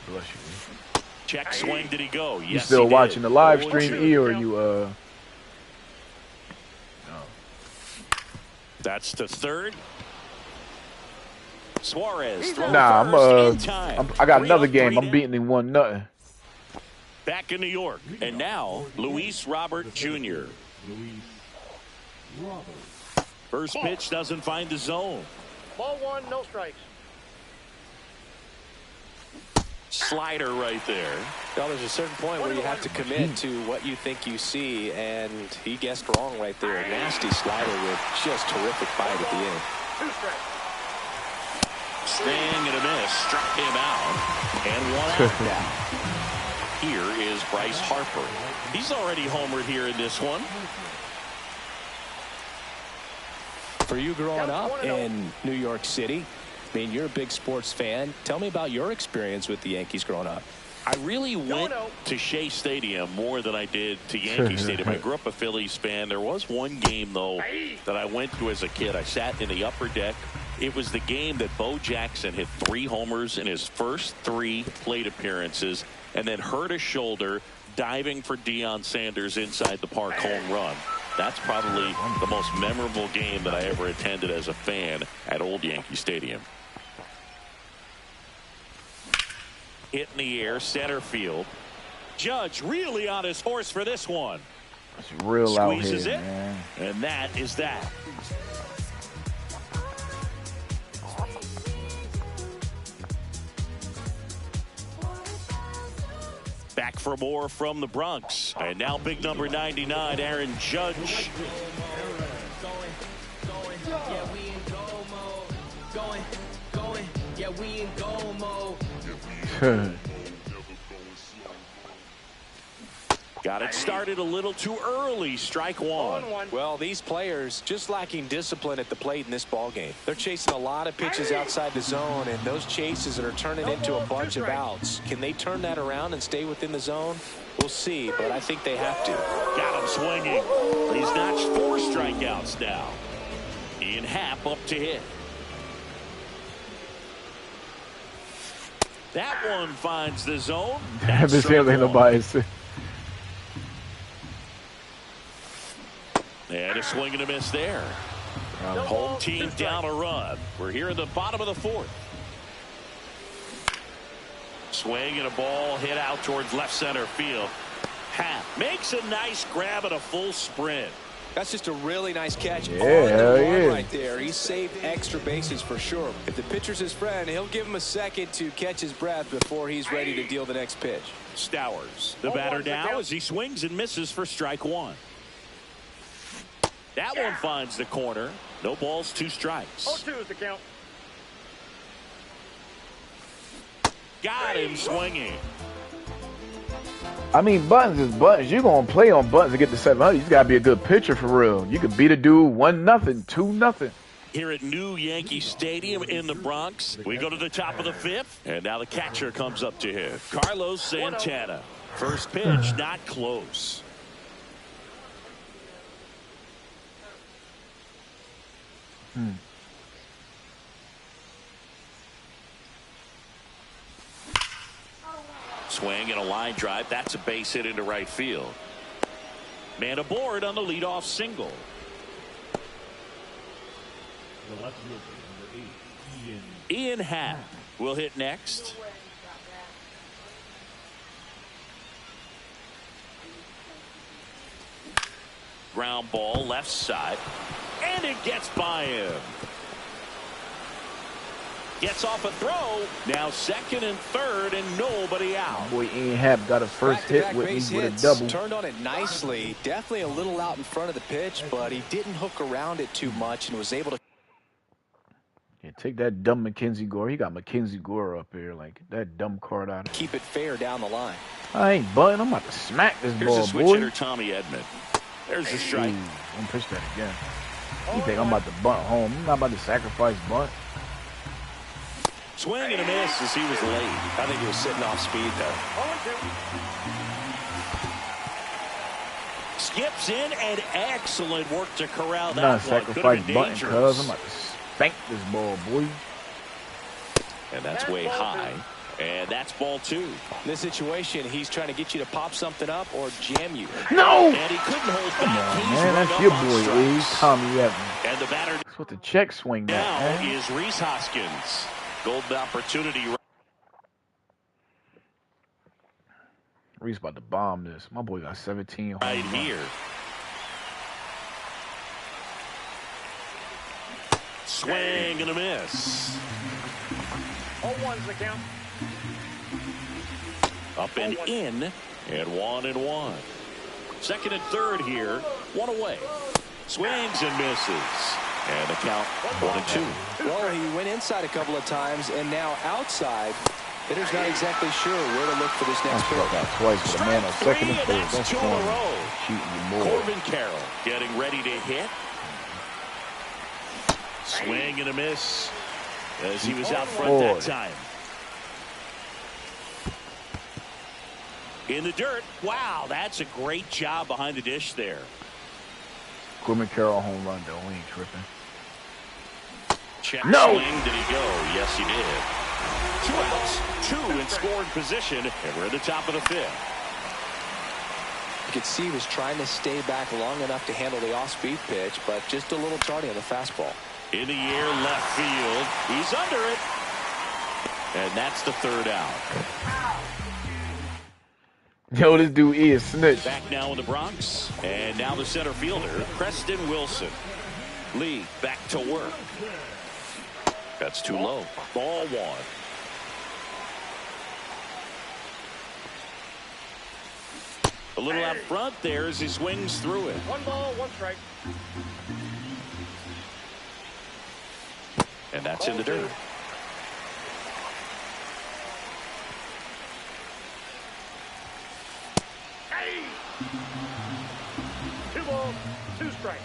Bless you. Check swing. Did he go? Yes, you still he watching did. the live stream, E, or you That's to third. Suarez. Nah, I got another game. I'm beating him 1-0. Back in New York, and now Luis Robert Jr. First pitch doesn't find the zone. Ball one, no strikes. Slider right there. Well, there's a certain point where you have to commit to what you think you see, and he guessed wrong right there. A nasty slider with just terrific bite at the end. 2 strikes. Swing and a miss. Struck him out. And 1 out now. Here is Bryce Harper. He's already homered here in this one. For you growing up in New York City, I mean, you're a big sports fan. Tell me about your experience with the Yankees growing up. I really went to Shea Stadium more than I did to Yankee Stadium. I grew up a Phillies fan. There was one game, though, that I went to as a kid. I sat in the upper deck. It was the game that Bo Jackson hit 3 homers in his first 3 plate appearances and then hurt his shoulder diving for Deion Sanders inside the park home run. That's probably the most memorable game that I ever attended as a fan at Old Yankee Stadium. Hit in the air, center field. Judge really on his horse for this one. It's real out here, Squeezes it, man. and that is that. Back for more from the Bronx. And now big number 99, Aaron Judge. Yeah, we in goal mode. Going. Yeah, we in goal mode. Got it started a little too early. Strike one. Well, these players just lacking discipline at the plate in this ball game. They're chasing a lot of pitches outside the zone, and those chases that are turning into a bunch of outs. Can they turn that around and stay within the zone? We'll see, but I think they have to. Got him swinging. He's notched 4 strikeouts now. Ian Happ up to hit. That one finds the zone. Haven't seen nobody. And a swing and a miss there. Home team down a run. We're here in the bottom of the 4th. Swing and a ball hit out towards left center field. Happ makes a nice grab at a full sprint. That's just a really nice catch. Yeah, Right there. He saved extra bases for sure. If the pitcher's his friend, he'll give him a second to catch his breath before he's ready to deal the next pitch. Stowers, the batter now as he swings and misses for strike 1. That one finds the corner. No balls, 2 strikes. 0-2 is the count. Got him swinging. I mean, buttons is buttons. You're going to play on buttons to get to 700. You just got to be a good pitcher for real. You could beat a dude 1-0, 2-0. Here at New Yankee Stadium in the Bronx, we go to the top of the 5th, and now the catcher comes up to hit. Carlos Santana. First pitch, not close. Swing and a line drive. That's a base hit into right field. Man aboard on the leadoff single. The left fielder, number 8. Ian Happ will hit next. Ground ball left side, and it gets by him. Gets off a throw. Now second and third, and nobody out. Boy, Ian Happ got a first hit with me with a double. Turned on it nicely. Definitely a little out in front of the pitch, but he didn't hook around it too much and was able to. Yeah, take that dumb Mackenzie Gore. He got Mackenzie Gore up here, like that dumb card out. Keep it fair down the line. I ain't butting. I'm about to smack this Here's ball, a switch boy. hitter, Tommy Edman. There's the strike. Don't push that again. You think I'm about to bunt home? I'm not about to sacrifice bunt. Swing and a miss as he was late. I think he was sitting off speed there. Skips in, and excellent work to corral that Not one. sacrifice bunting, cuz I'm about to spank this ball, boy. And that's way high. And that's ball two. In this situation, he's trying to get you to pop something up or jam you. No! And he couldn't hold back. Come on, man. That's your boy, Reese. Tommy Evans. And the batter That's what the check swing now at, man. is Reese Hoskins. Golden opportunity. Reese about to bomb this. My boy got 17 home Right runs. here. Swing and a miss. 0-1's the count. Up and in, and 1-1. Second and third here, one away. Swings and misses. And the count 1-2. Well, he went inside a couple of times, and now outside. Hitter's not exactly sure where to look for this next pitch. Struck out twice with a man on second and third. That's two in a corny. row. Cheating you more. Corbin Carroll getting ready to hit. Swing and a miss as he was out front that time. In the dirt. Wow, that's a great job behind the dish there. Corbin Carroll home run, though. We ain't tripping. Check No! swing. Did he go? Yes, he did. 2 outs, 2 in scoring position, and we're at the top of the fifth. You could see he was trying to stay back long enough to handle the off-speed pitch, but just a little tardy on the fastball. In the air, left field. He's under it. And that's the third out. Yo, this dude is snitch. Back now in the Bronx. And now the center fielder, Preston Wilson. Lee back to work. That's too low. Ball one. A little out front there as he swings through it. 1 ball, 1 strike. And that's in the dirt. Hey! 2 balls, 2 strikes.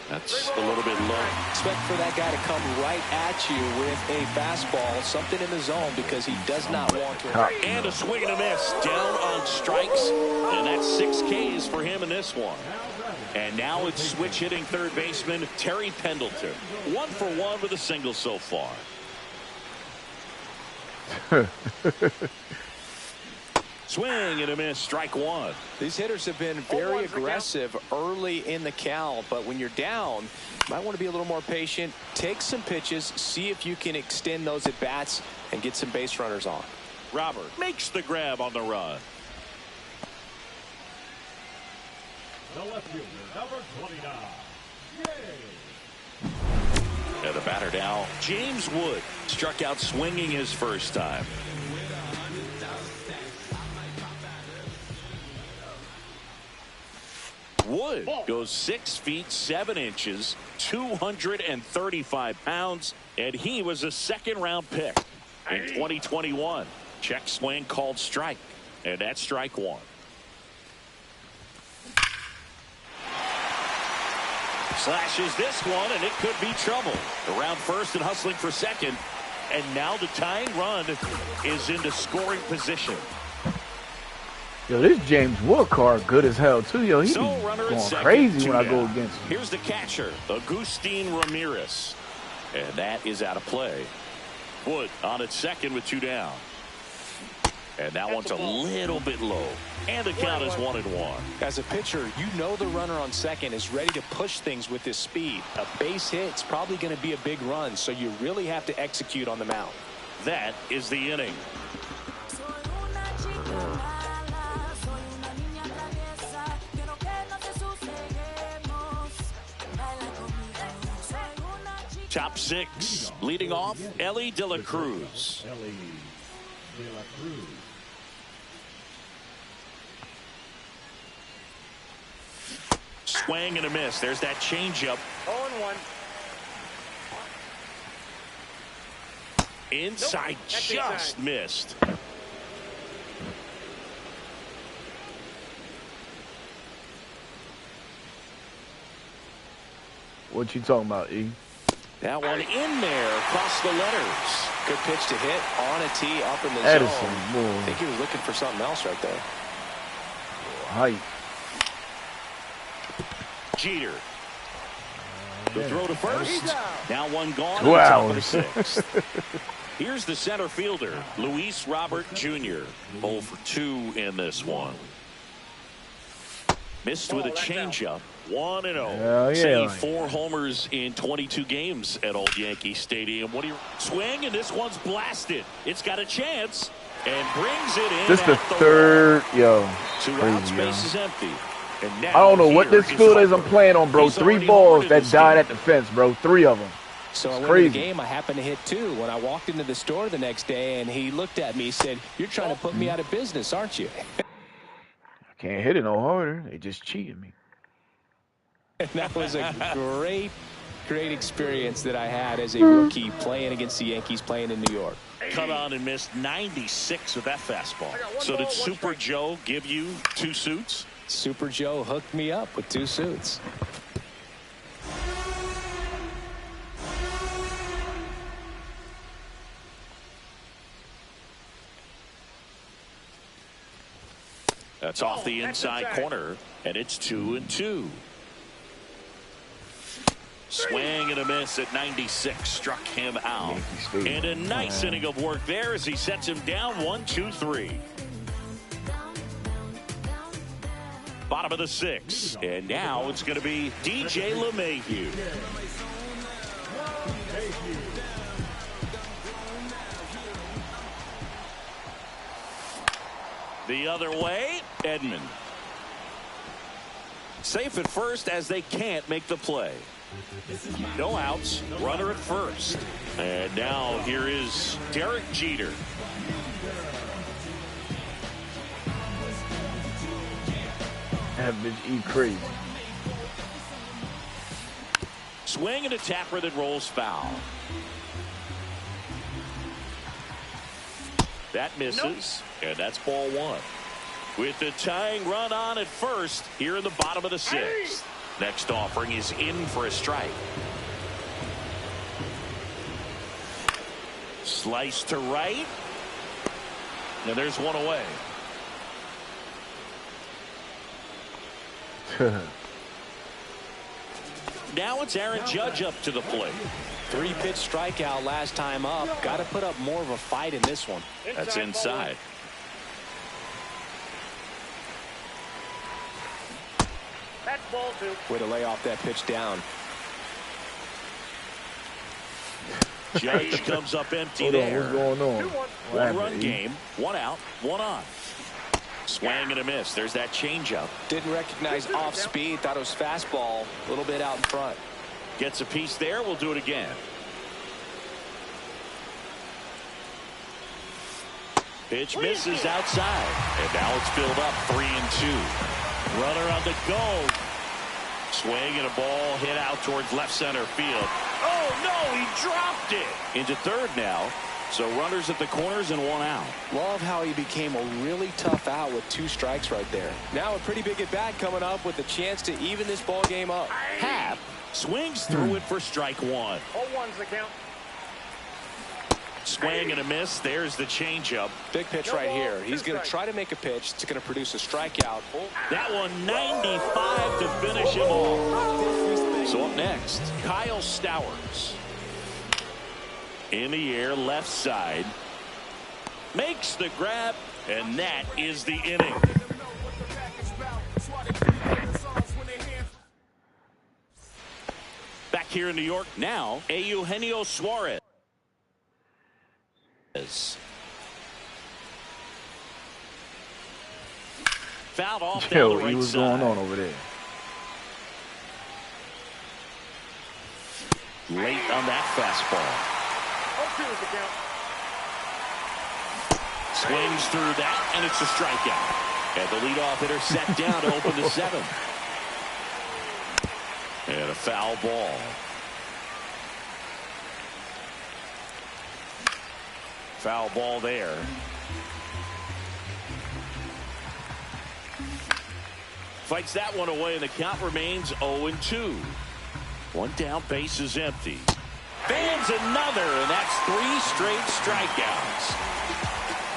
That's a little bit low. Expect for that guy to come right at you with a fastball, something in the zone, because he does not want to. And a swing and a miss. Down on strikes. And that's 6 Ks for him in this one. And now it's switch hitting third baseman Terry Pendleton. 1 for 1 with a single so far. Swing and a miss. Strike one. These hitters have been very aggressive early in the count, but when you're down, you might want to be a little more patient. Take some pitches, see if you can extend those at bats and get some base runners on. Robert makes the grab on the run. The left fielder, number 29. Yay! And the batter now, James Wood, struck out swinging his first time. Wood goes 6 feet 7 inches, 235 pounds, and he was a second-round pick in 2021. Check swing called strike, and that's strike one. Slashes this one, and it could be trouble. Around first and hustling for second, and now the tying run is into scoring position. Yo, this James Wood card good as hell, too. Yo, he So be runner at going second, crazy when I 2 go down. against him. Here's the catcher, Agustin Ramirez. And that is out of play. Wood on at second with 2 down. And that one's a little bit low. And the count is 1-1. As a pitcher, you know the runner on second is ready to push things with his speed. A base hit's probably going to be a big run, so you really have to execute on the mound. That is the inning. Top six, leading off, Ellie De La Cruz. Ellie De La Cruz. Swing and a miss. There's that changeup. 0-1. Inside, Nope, that's just inside. missed. What you talking about, E? That one in there across the letters. Good pitch to hit on a tee up in the Edison, zone. boy. I think he was looking for something else right there. Height. Jeter. The throw to first. Now one gone. 2 Top of the hours. sixth. Here's the center fielder, Luis Robert Jr. 0 for 2 in this one. Missed with a changeup. 1-0. Hell yeah. Say 4 homers in 22 games at Old Yankee Stadium. What do you swing? And this one's blasted. It's got a chance and brings it in. This the at third, yo. 2 Crazy, out, yo. space is empty. And now I don't know what here this field is I'm Harper. playing on, bro. He's 3 already balls homered in that this died game. at the fence, bro. 3 of them. So I went crazy. to the game. I happened to hit 2 when I walked into the store the next day, and he looked at me and said, "You're trying to put me out of business, aren't you?" I can't hit it no harder. They just cheated me. And that was a great experience that I had as a rookie playing against the Yankees, playing in New York. Cut on and missed 96 with that fastball. So did Super Joe give you 2 suits? Super Joe hooked me up with 2 suits. That's off the inside corner, and it's 2-2. Swing and a miss at 96, struck him out. And a nice inning of work there as he sets him down 1-2-3. Bottom of the 6th, and now it's going to be DJ LeMahieu. The other way, Edman. Safe at first as they can't make the play. No outs, runner at first. And now here is Derek Jeter. That bitch E crazy. Swing and a tapper that rolls foul. That misses, and that's ball 1. With the tying run on at first here in the bottom of the 6th. Next offering is in for a strike. Slice to right. And there's one away. Now it's Aaron Judge up to the plate. 3-pitch strikeout last time up. Got to put up more of a fight in this one. That's inside. That's ball 2. Way to lay off that pitch down. Judge comes up empty Hold on, there. what's going on? 1 run game, 1 out, 1 on. Swing and a miss. There's that changeup. Didn't recognize off speed. Thought it was fastball. A little bit out in front. Gets a piece there. We'll do it again. Pitch misses outside. And now it's filled up 3-2. Runner on the go. Swing and a ball hit out towards left center field. Oh, no, he dropped it. Into third now. So runners at the corners and 1 out. Love how he became a really tough out with 2 strikes right there. Now a pretty big at bat coming up with a chance to even this ball game up. Happ swings through it for strike 1. 0-1's the count. Swing and a miss. There's the changeup. Big pitch right here. He's going to try to make a pitch. It's going to produce a strikeout. That one 95 to finish him off. So up next, Kyle Stowers. In the air, left side. makes the grab, and that is the inning. Back here in New York now, Eugenio Suarez. Fouled off down the right what's side. going on over there? Late on that fastball. 0-2 is the count. Swings through that, and it's a strikeout. And the leadoff hitter set down to open the seventh. And a foul ball. Foul ball there. Fights that one away, and the count remains 0-2. One down, base is empty. Fans another, and that's 3 straight strikeouts.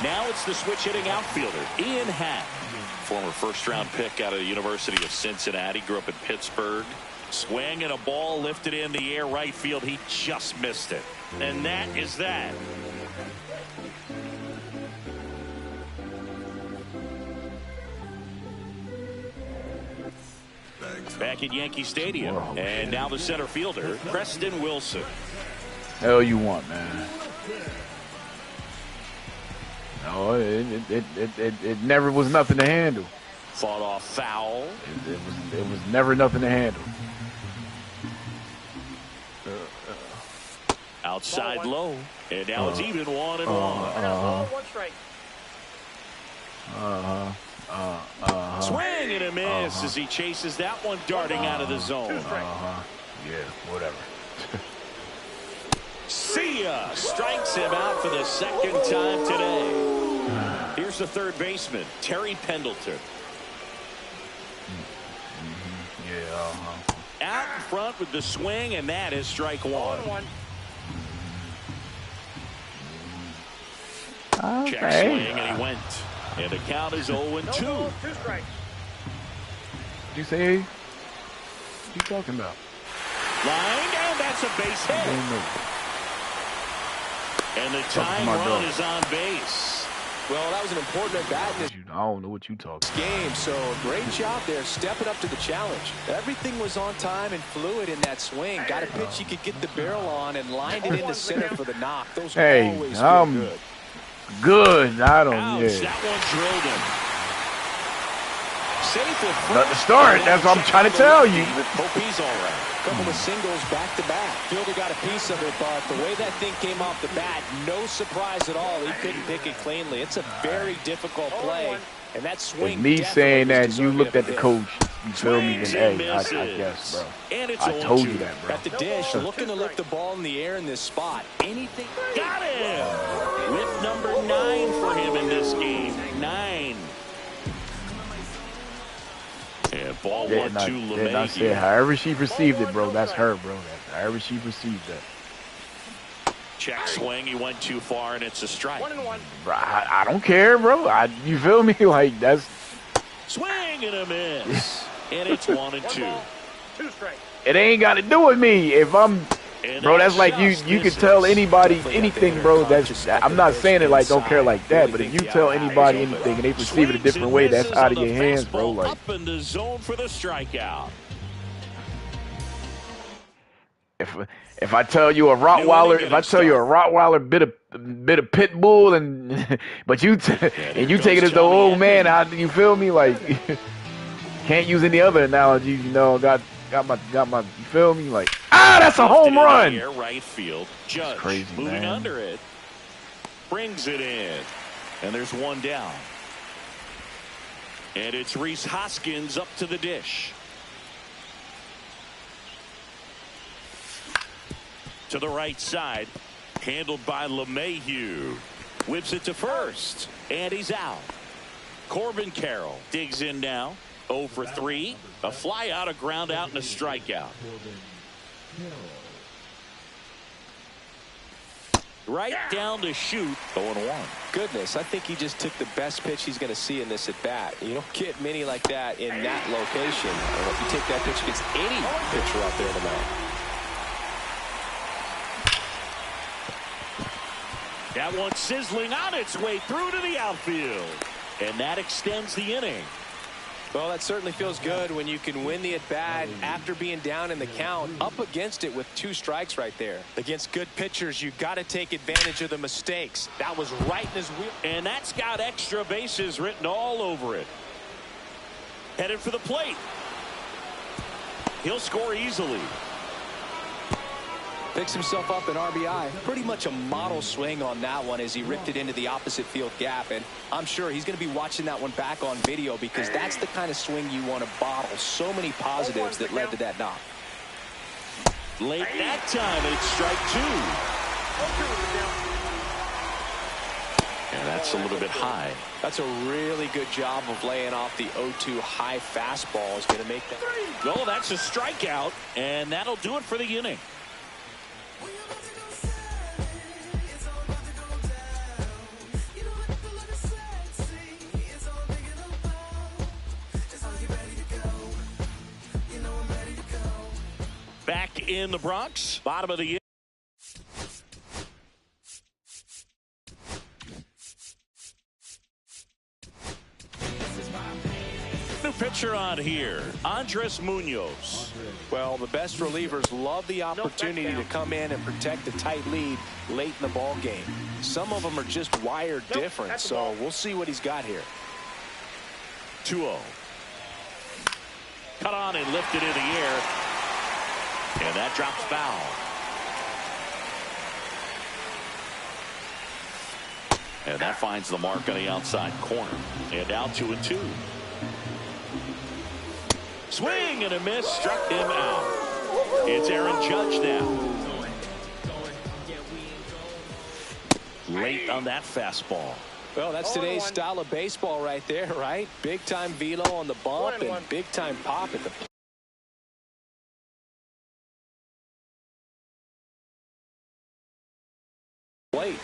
Now it's the switch hitting outfielder, Ian Happ. Former first-round pick out of the University of Cincinnati. Grew up in Pittsburgh. Swing and a ball lifted in the air right field. He just missed it. And that is that. Back at Yankee Stadium. And now the center fielder, Preston Wilson. Hell you want, man. No, it never was nothing to handle. Fought off foul. It was never nothing to handle. Outside low. And now it's even 1-1. Ball, 1 strike. Swing and a miss as he chases that one darting out of the zone. Yeah, whatever. See ya! Strikes him out for the second time today. Here's the third baseman, Terry Pendleton. Out in front with the swing, and that is strike one. 1-1. Check swing, and he went. And the count is 0-2. 2 strikes. What'd you say? What are you talking about? Line, and that's a base hit. And the tying run is on base. Well, that was an important at-bat in this I don't know what you talking about. game, so great job there, stepping up to the challenge. Everything was on time and fluid in that swing. Got a pitch you could get the barrel on and lined it into center for the knock. Those always feel good. Good. I don't. Ouch, that one drilled him. Safe at first. Not the start. That's what I'm trying to tell you. Hope he's all right. Couple of singles back to back. Fielder got a piece of it, but the way that thing came off the bat, no surprise at all. He couldn't pick it cleanly. It's a very difficult play, and that swing. Me saying that, you looked at the coach. You feel me? And hey, I guess, bro. I told you that, bro. At the dish, looking to lift the ball in the air in this spot. Anything. Got him. With number 9 for him in this game. 9. And ball 1-2 LeMay. I said, however she received it, bro, that's her, bro. However she received that. Check swing. He went too far, and it's a strike. 1-1. Bro, I don't care, bro. You feel me? Like, that's. Swing and a miss. And it's 1-2. 2 strikes. It ain't got to do with me. If I'm. Bro, that's like you can tell anybody anything, bro. I'm not saying it like don't care like that, but if you tell anybody anything and they perceive it a different way, that's out of your hands, bro. Like, up in the zone for the strikeout. If I tell you a Rottweiler, bit of pit bull, and but you take it as the old man, you feel me? Like, can't use any other analogies, you know. Got my, you feel me? Like, that's a home run. Right field. Judge crazy, moving man. under it. Brings it in. And there's one down. And it's Rhys Hoskins up to the dish. To the right side. Handled by LeMahieu. Whips it to first. And he's out. Corbin Carroll digs in now. 0 for 3. A fly out, a ground out, and a strikeout. Right down to shoot. 0-1. Goodness, I think he just took the best pitch he's going to see in this at bat. You don't get many like that in that location. Or if you take that pitch against any pitcher out there in the mound. That one sizzling on its way through to the outfield. And that extends the inning. Well, that certainly feels good when you can win the at-bat after being down in the count, up against it with 2 strikes right there. Against good pitchers, you got to take advantage of the mistakes. That was right in his wheel. And that's got extra bases written all over it. Headed for the plate. He'll score easily. Picks himself up an RBI. Pretty much a model swing on that one as he ripped it into the opposite field gap. And I'm sure he's going to be watching that one back on video because that's the kind of swing you want to bottle. So many positives that led to that knock. Late that time, it's strike 2. And that's a little bit high. That's a really good job of laying off the 0-2 high fastball. Is going to make that. Well, that's a strikeout, and that'll do it for the inning. Back in the Bronx, bottom of the inning. New pitcher on here, Andres Munoz. Well, the best relievers love the opportunity to come in and protect a tight lead late in the ball game. Some of them are just wired different, so we'll see what he's got here. 2-0. Cut on and lifted in the air. And that drops foul. And that finds the mark on the outside corner. And now 2-2. Swing and a miss, struck him out. It's Aaron Judge now. Late on that fastball. Well, that's today's style of baseball right there, right? Big time velo on the bump and big time pop at the plate.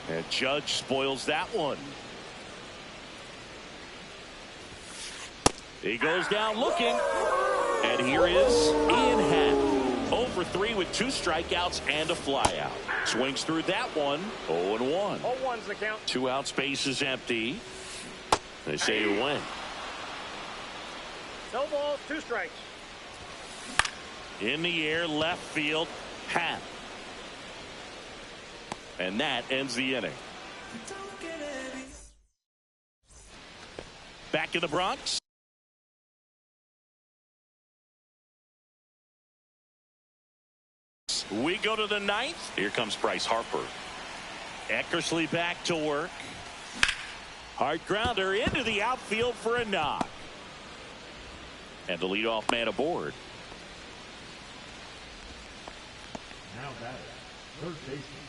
And Judge spoils that one. He goes down looking. And here is Ian Happ. 0 for 3 with 2 strikeouts and a flyout. Swings through that one. 0-1. 0-1's the count. 2 out, space is empty. They say you win. No balls, 2 strikes. In the air, left field, Happ. And that ends the inning. Back in the Bronx. We go to the 9th. Here comes Bryce Harper. Eckersley back to work. Hard grounder into the outfield for a knock. And the leadoff man aboard. Now batting, third baseman,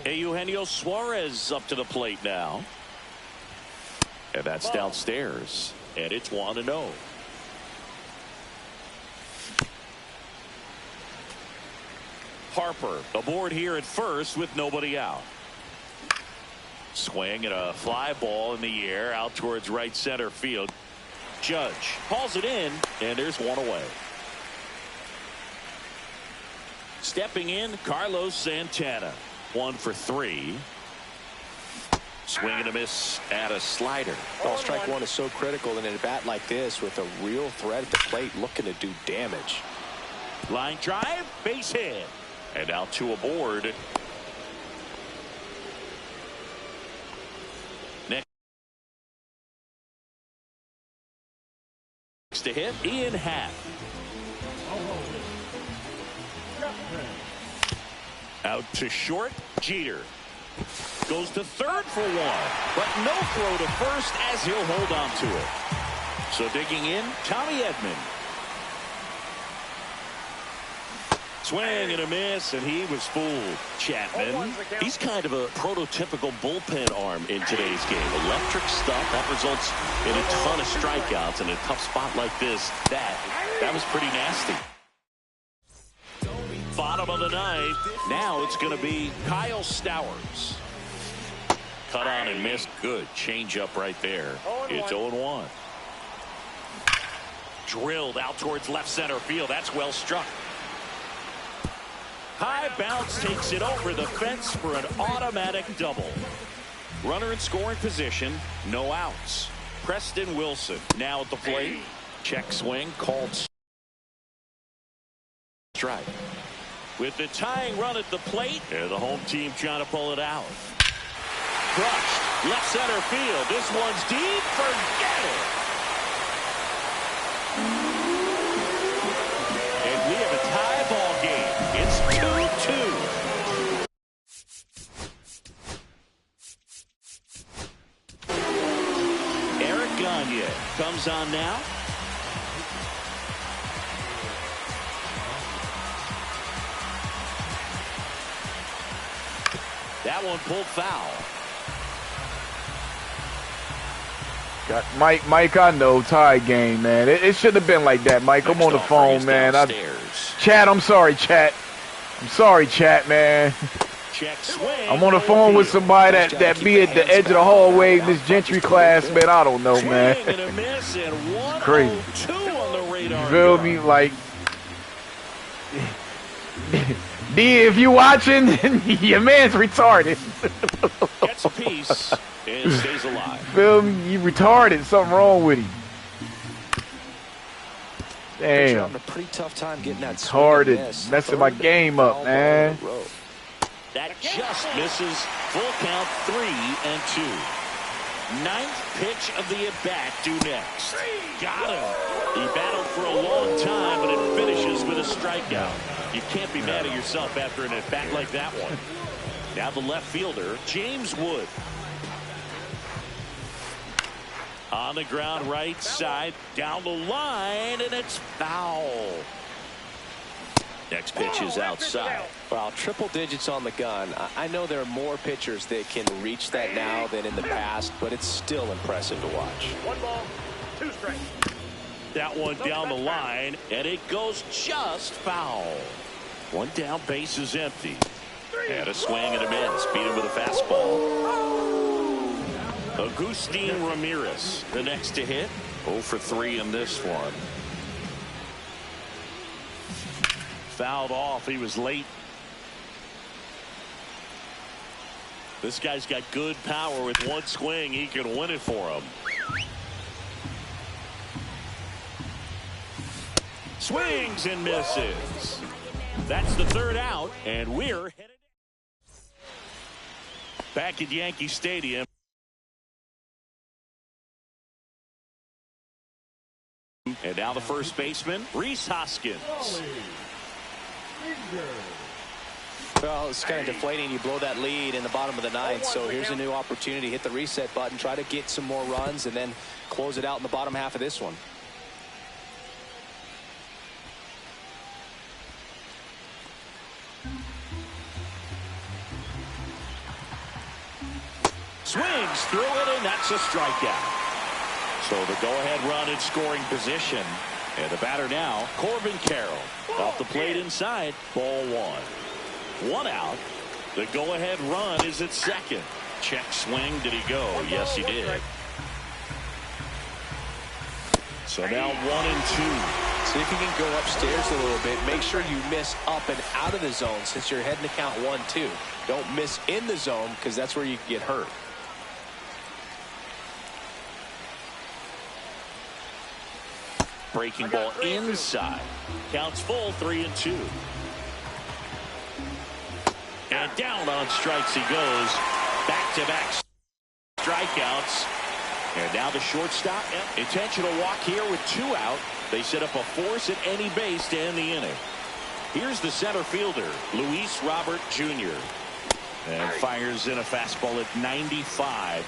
Eugenio Suarez up to the plate now. And that's downstairs. And it's 1-0. Harper aboard here at first with nobody out. Swing and a fly ball in the air out towards right center field. Judge hauls it in, and there's one away. Stepping in, Carlos Santana. 1 for 3. Swing and a miss at a slider. Well, strike 1 is so critical in a bat like this with a real threat at the plate looking to do damage. Line drive, base hit. And now 2 aboard. Next to hit, Ian Happ. Out to short, Jeter. Goes to third for 1. But no throw to first as he'll hold on to it. So digging in, Tommy Edman. Swing and a miss, and he was fooled. Chapman, he's kind of a prototypical bullpen arm in today's game. Electric stuff that results in a ton of strikeouts in a tough spot like this. That was pretty nasty. Bottom of the 9th. Now it's going to be Kyle Stowers. Cut on and missed. Good change up right there. It's 0-1. Drilled out towards left center field. That's well struck. High bounce takes it over the fence for an automatic double. Runner in scoring position, no outs. Preston Wilson now at the plate. Check swing, called strike. With the tying run at the plate, and the home team trying to pull it out. Crushed, left center field. This one's deep, forget it. And we have a tie ball game. It's 2-2. Eric Gagne comes on now. That one pulled foul. Got Mike, I know, tie game, man. It shouldn't have been like that, Mike. I'm on the phone, man. Chat, I'm sorry, chat. I'm sorry, chat, man. Check swing. I'm on the phone with somebody that be at the edge of the hallway in this Gentry class, man. I don't know, man. It's crazy. You feel me? Like, D, if you watching, your man's retarded. Gets a piece and stays alive. Feel me? You retarded. Something wrong with him. Damn. Having a pretty tough time getting that retarded. Messing my game up, man. That just misses. Full count, 3-2. Ninth pitch of the at-bat due next. Got him. He battled for a long time, but it finishes with a strikeout. You can't be mad at yourself after an at-bat like that one. Now the left fielder, James Wood. On the ground, right side, down the line, and it's foul. Next pitch is outside. Well, triple digits on the gun. I know there are more pitchers that can reach that now than in the past, but it's still impressive to watch. 1 ball, 2 strikes. That one down the line, and it goes just foul. One down, base is empty. And a swing and a miss. Beat him with a fastball. Agustin Ramirez, the next to hit. 0 for 3 in this one. Fouled off. He was late. This guy's got good power. With one swing, he can win it for him. Swings and misses. That's the 3rd out, and we're headed back at Yankee Stadium. And now the first baseman, Rhys Hoskins. Well, it's kind of deflating. You blow that lead in the bottom of the 9th, so here's a new opportunity. Hit the reset button, try to get some more runs, and then close it out in the bottom half of this one. Swings through it, and that's a strikeout. So the go-ahead run in scoring position. And the batter now, Corbin Carroll. Off the plate inside, ball 1. 1 out. The go-ahead run is at second. Check swing. Did he go? Yes, he did. So now 1-2. See if you can go upstairs a little bit. Make sure you miss up and out of the zone since you're heading to count 1-2. Don't miss in the zone because that's where you get hurt. Breaking ball inside. Counts full, 3-2. And down on strikes he goes. Back-to-back strikeouts. And now the shortstop. Intentional walk here with 2 out. They set up a force at any base to end the inning. Here's the center fielder, Luis Robert Jr. And fires in a fastball at 95.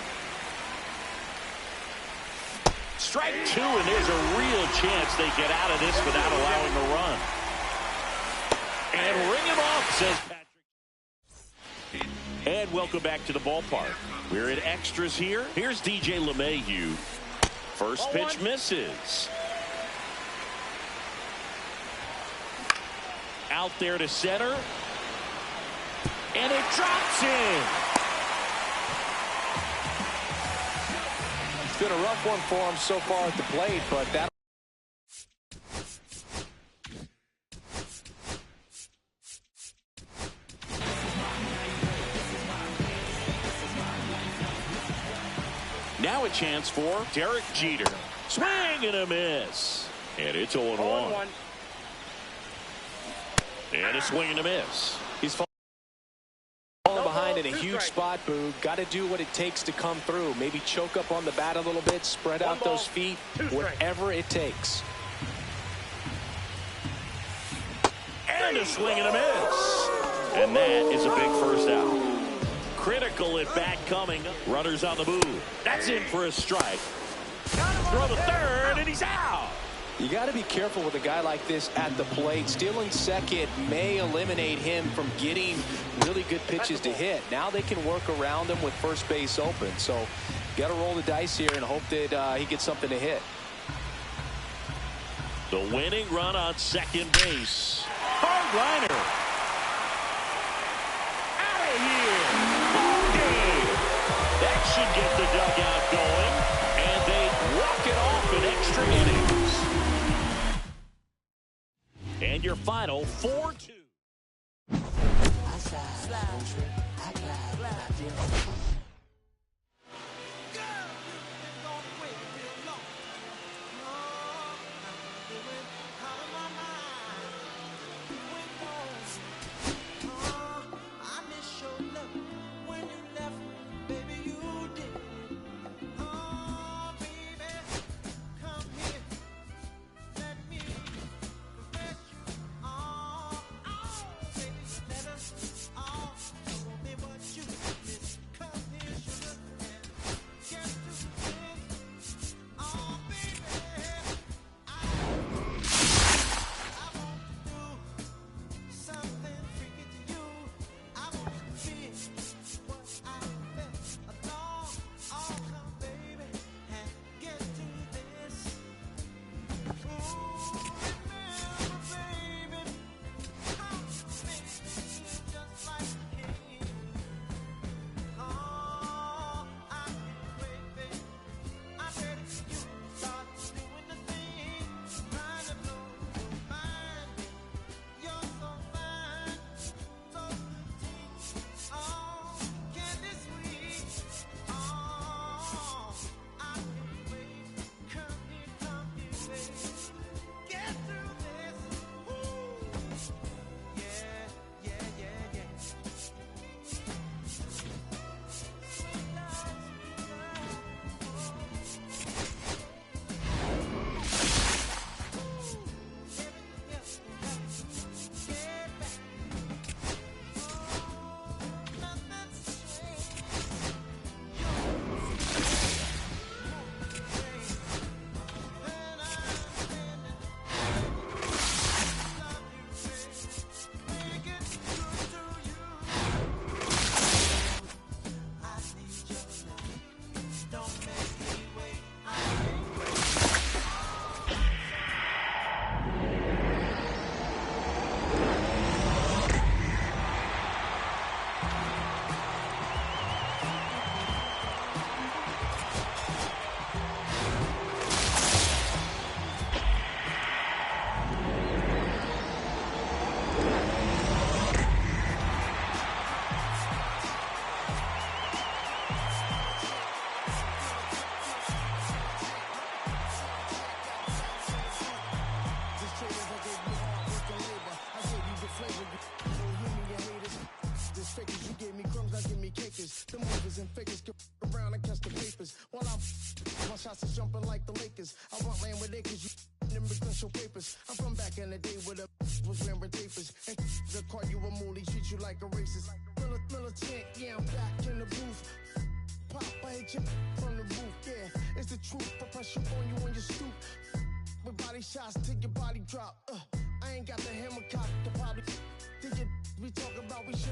Strike 2, and there's a real chance they get out of this without allowing a run. And ring him off, says Patrick. And welcome back to the ballpark. We're in extras here. Here's DJ LeMahieu. First pitch misses. Out there to center. And it drops in. It's been a rough one for him so far at the plate, but that Now a chance for Derek Jeter. Swing and a miss. And it's 0-1. And a swing and a miss. He's falling behind in a huge spot, Boog. Got to do what it takes to come through. Maybe choke up on the bat a little bit, spread out those feet, whatever it takes. And a swing and a miss. And that is a big first out. Critical at bat coming. Runners on the move. That's in for a strike. Throw the third, and he's out. You got to be careful with a guy like this at the plate. Stealing second may eliminate him from getting really good pitches to hit. Now they can work around him with first base open. So got to roll the dice here and hope that he gets something to hit. The winning run on second base. Hard liner. Out of here. Okay. That should get the dugout going. And they walk it off in extra innings. And your final 4-2. shots is jumping like the Lakers. I want land with acres, you them potential papers. I'm from back in the day where the was wearing tapers. And the call you a moolie, treat you like a racist. Militant, yeah, I'm back in the booth. Pop, I hit you from the roof, yeah. It's the truth, I pressure on you when you stoop. With body shots till your body drop. I ain't got the hammer cock to probably. Did you we talk about we should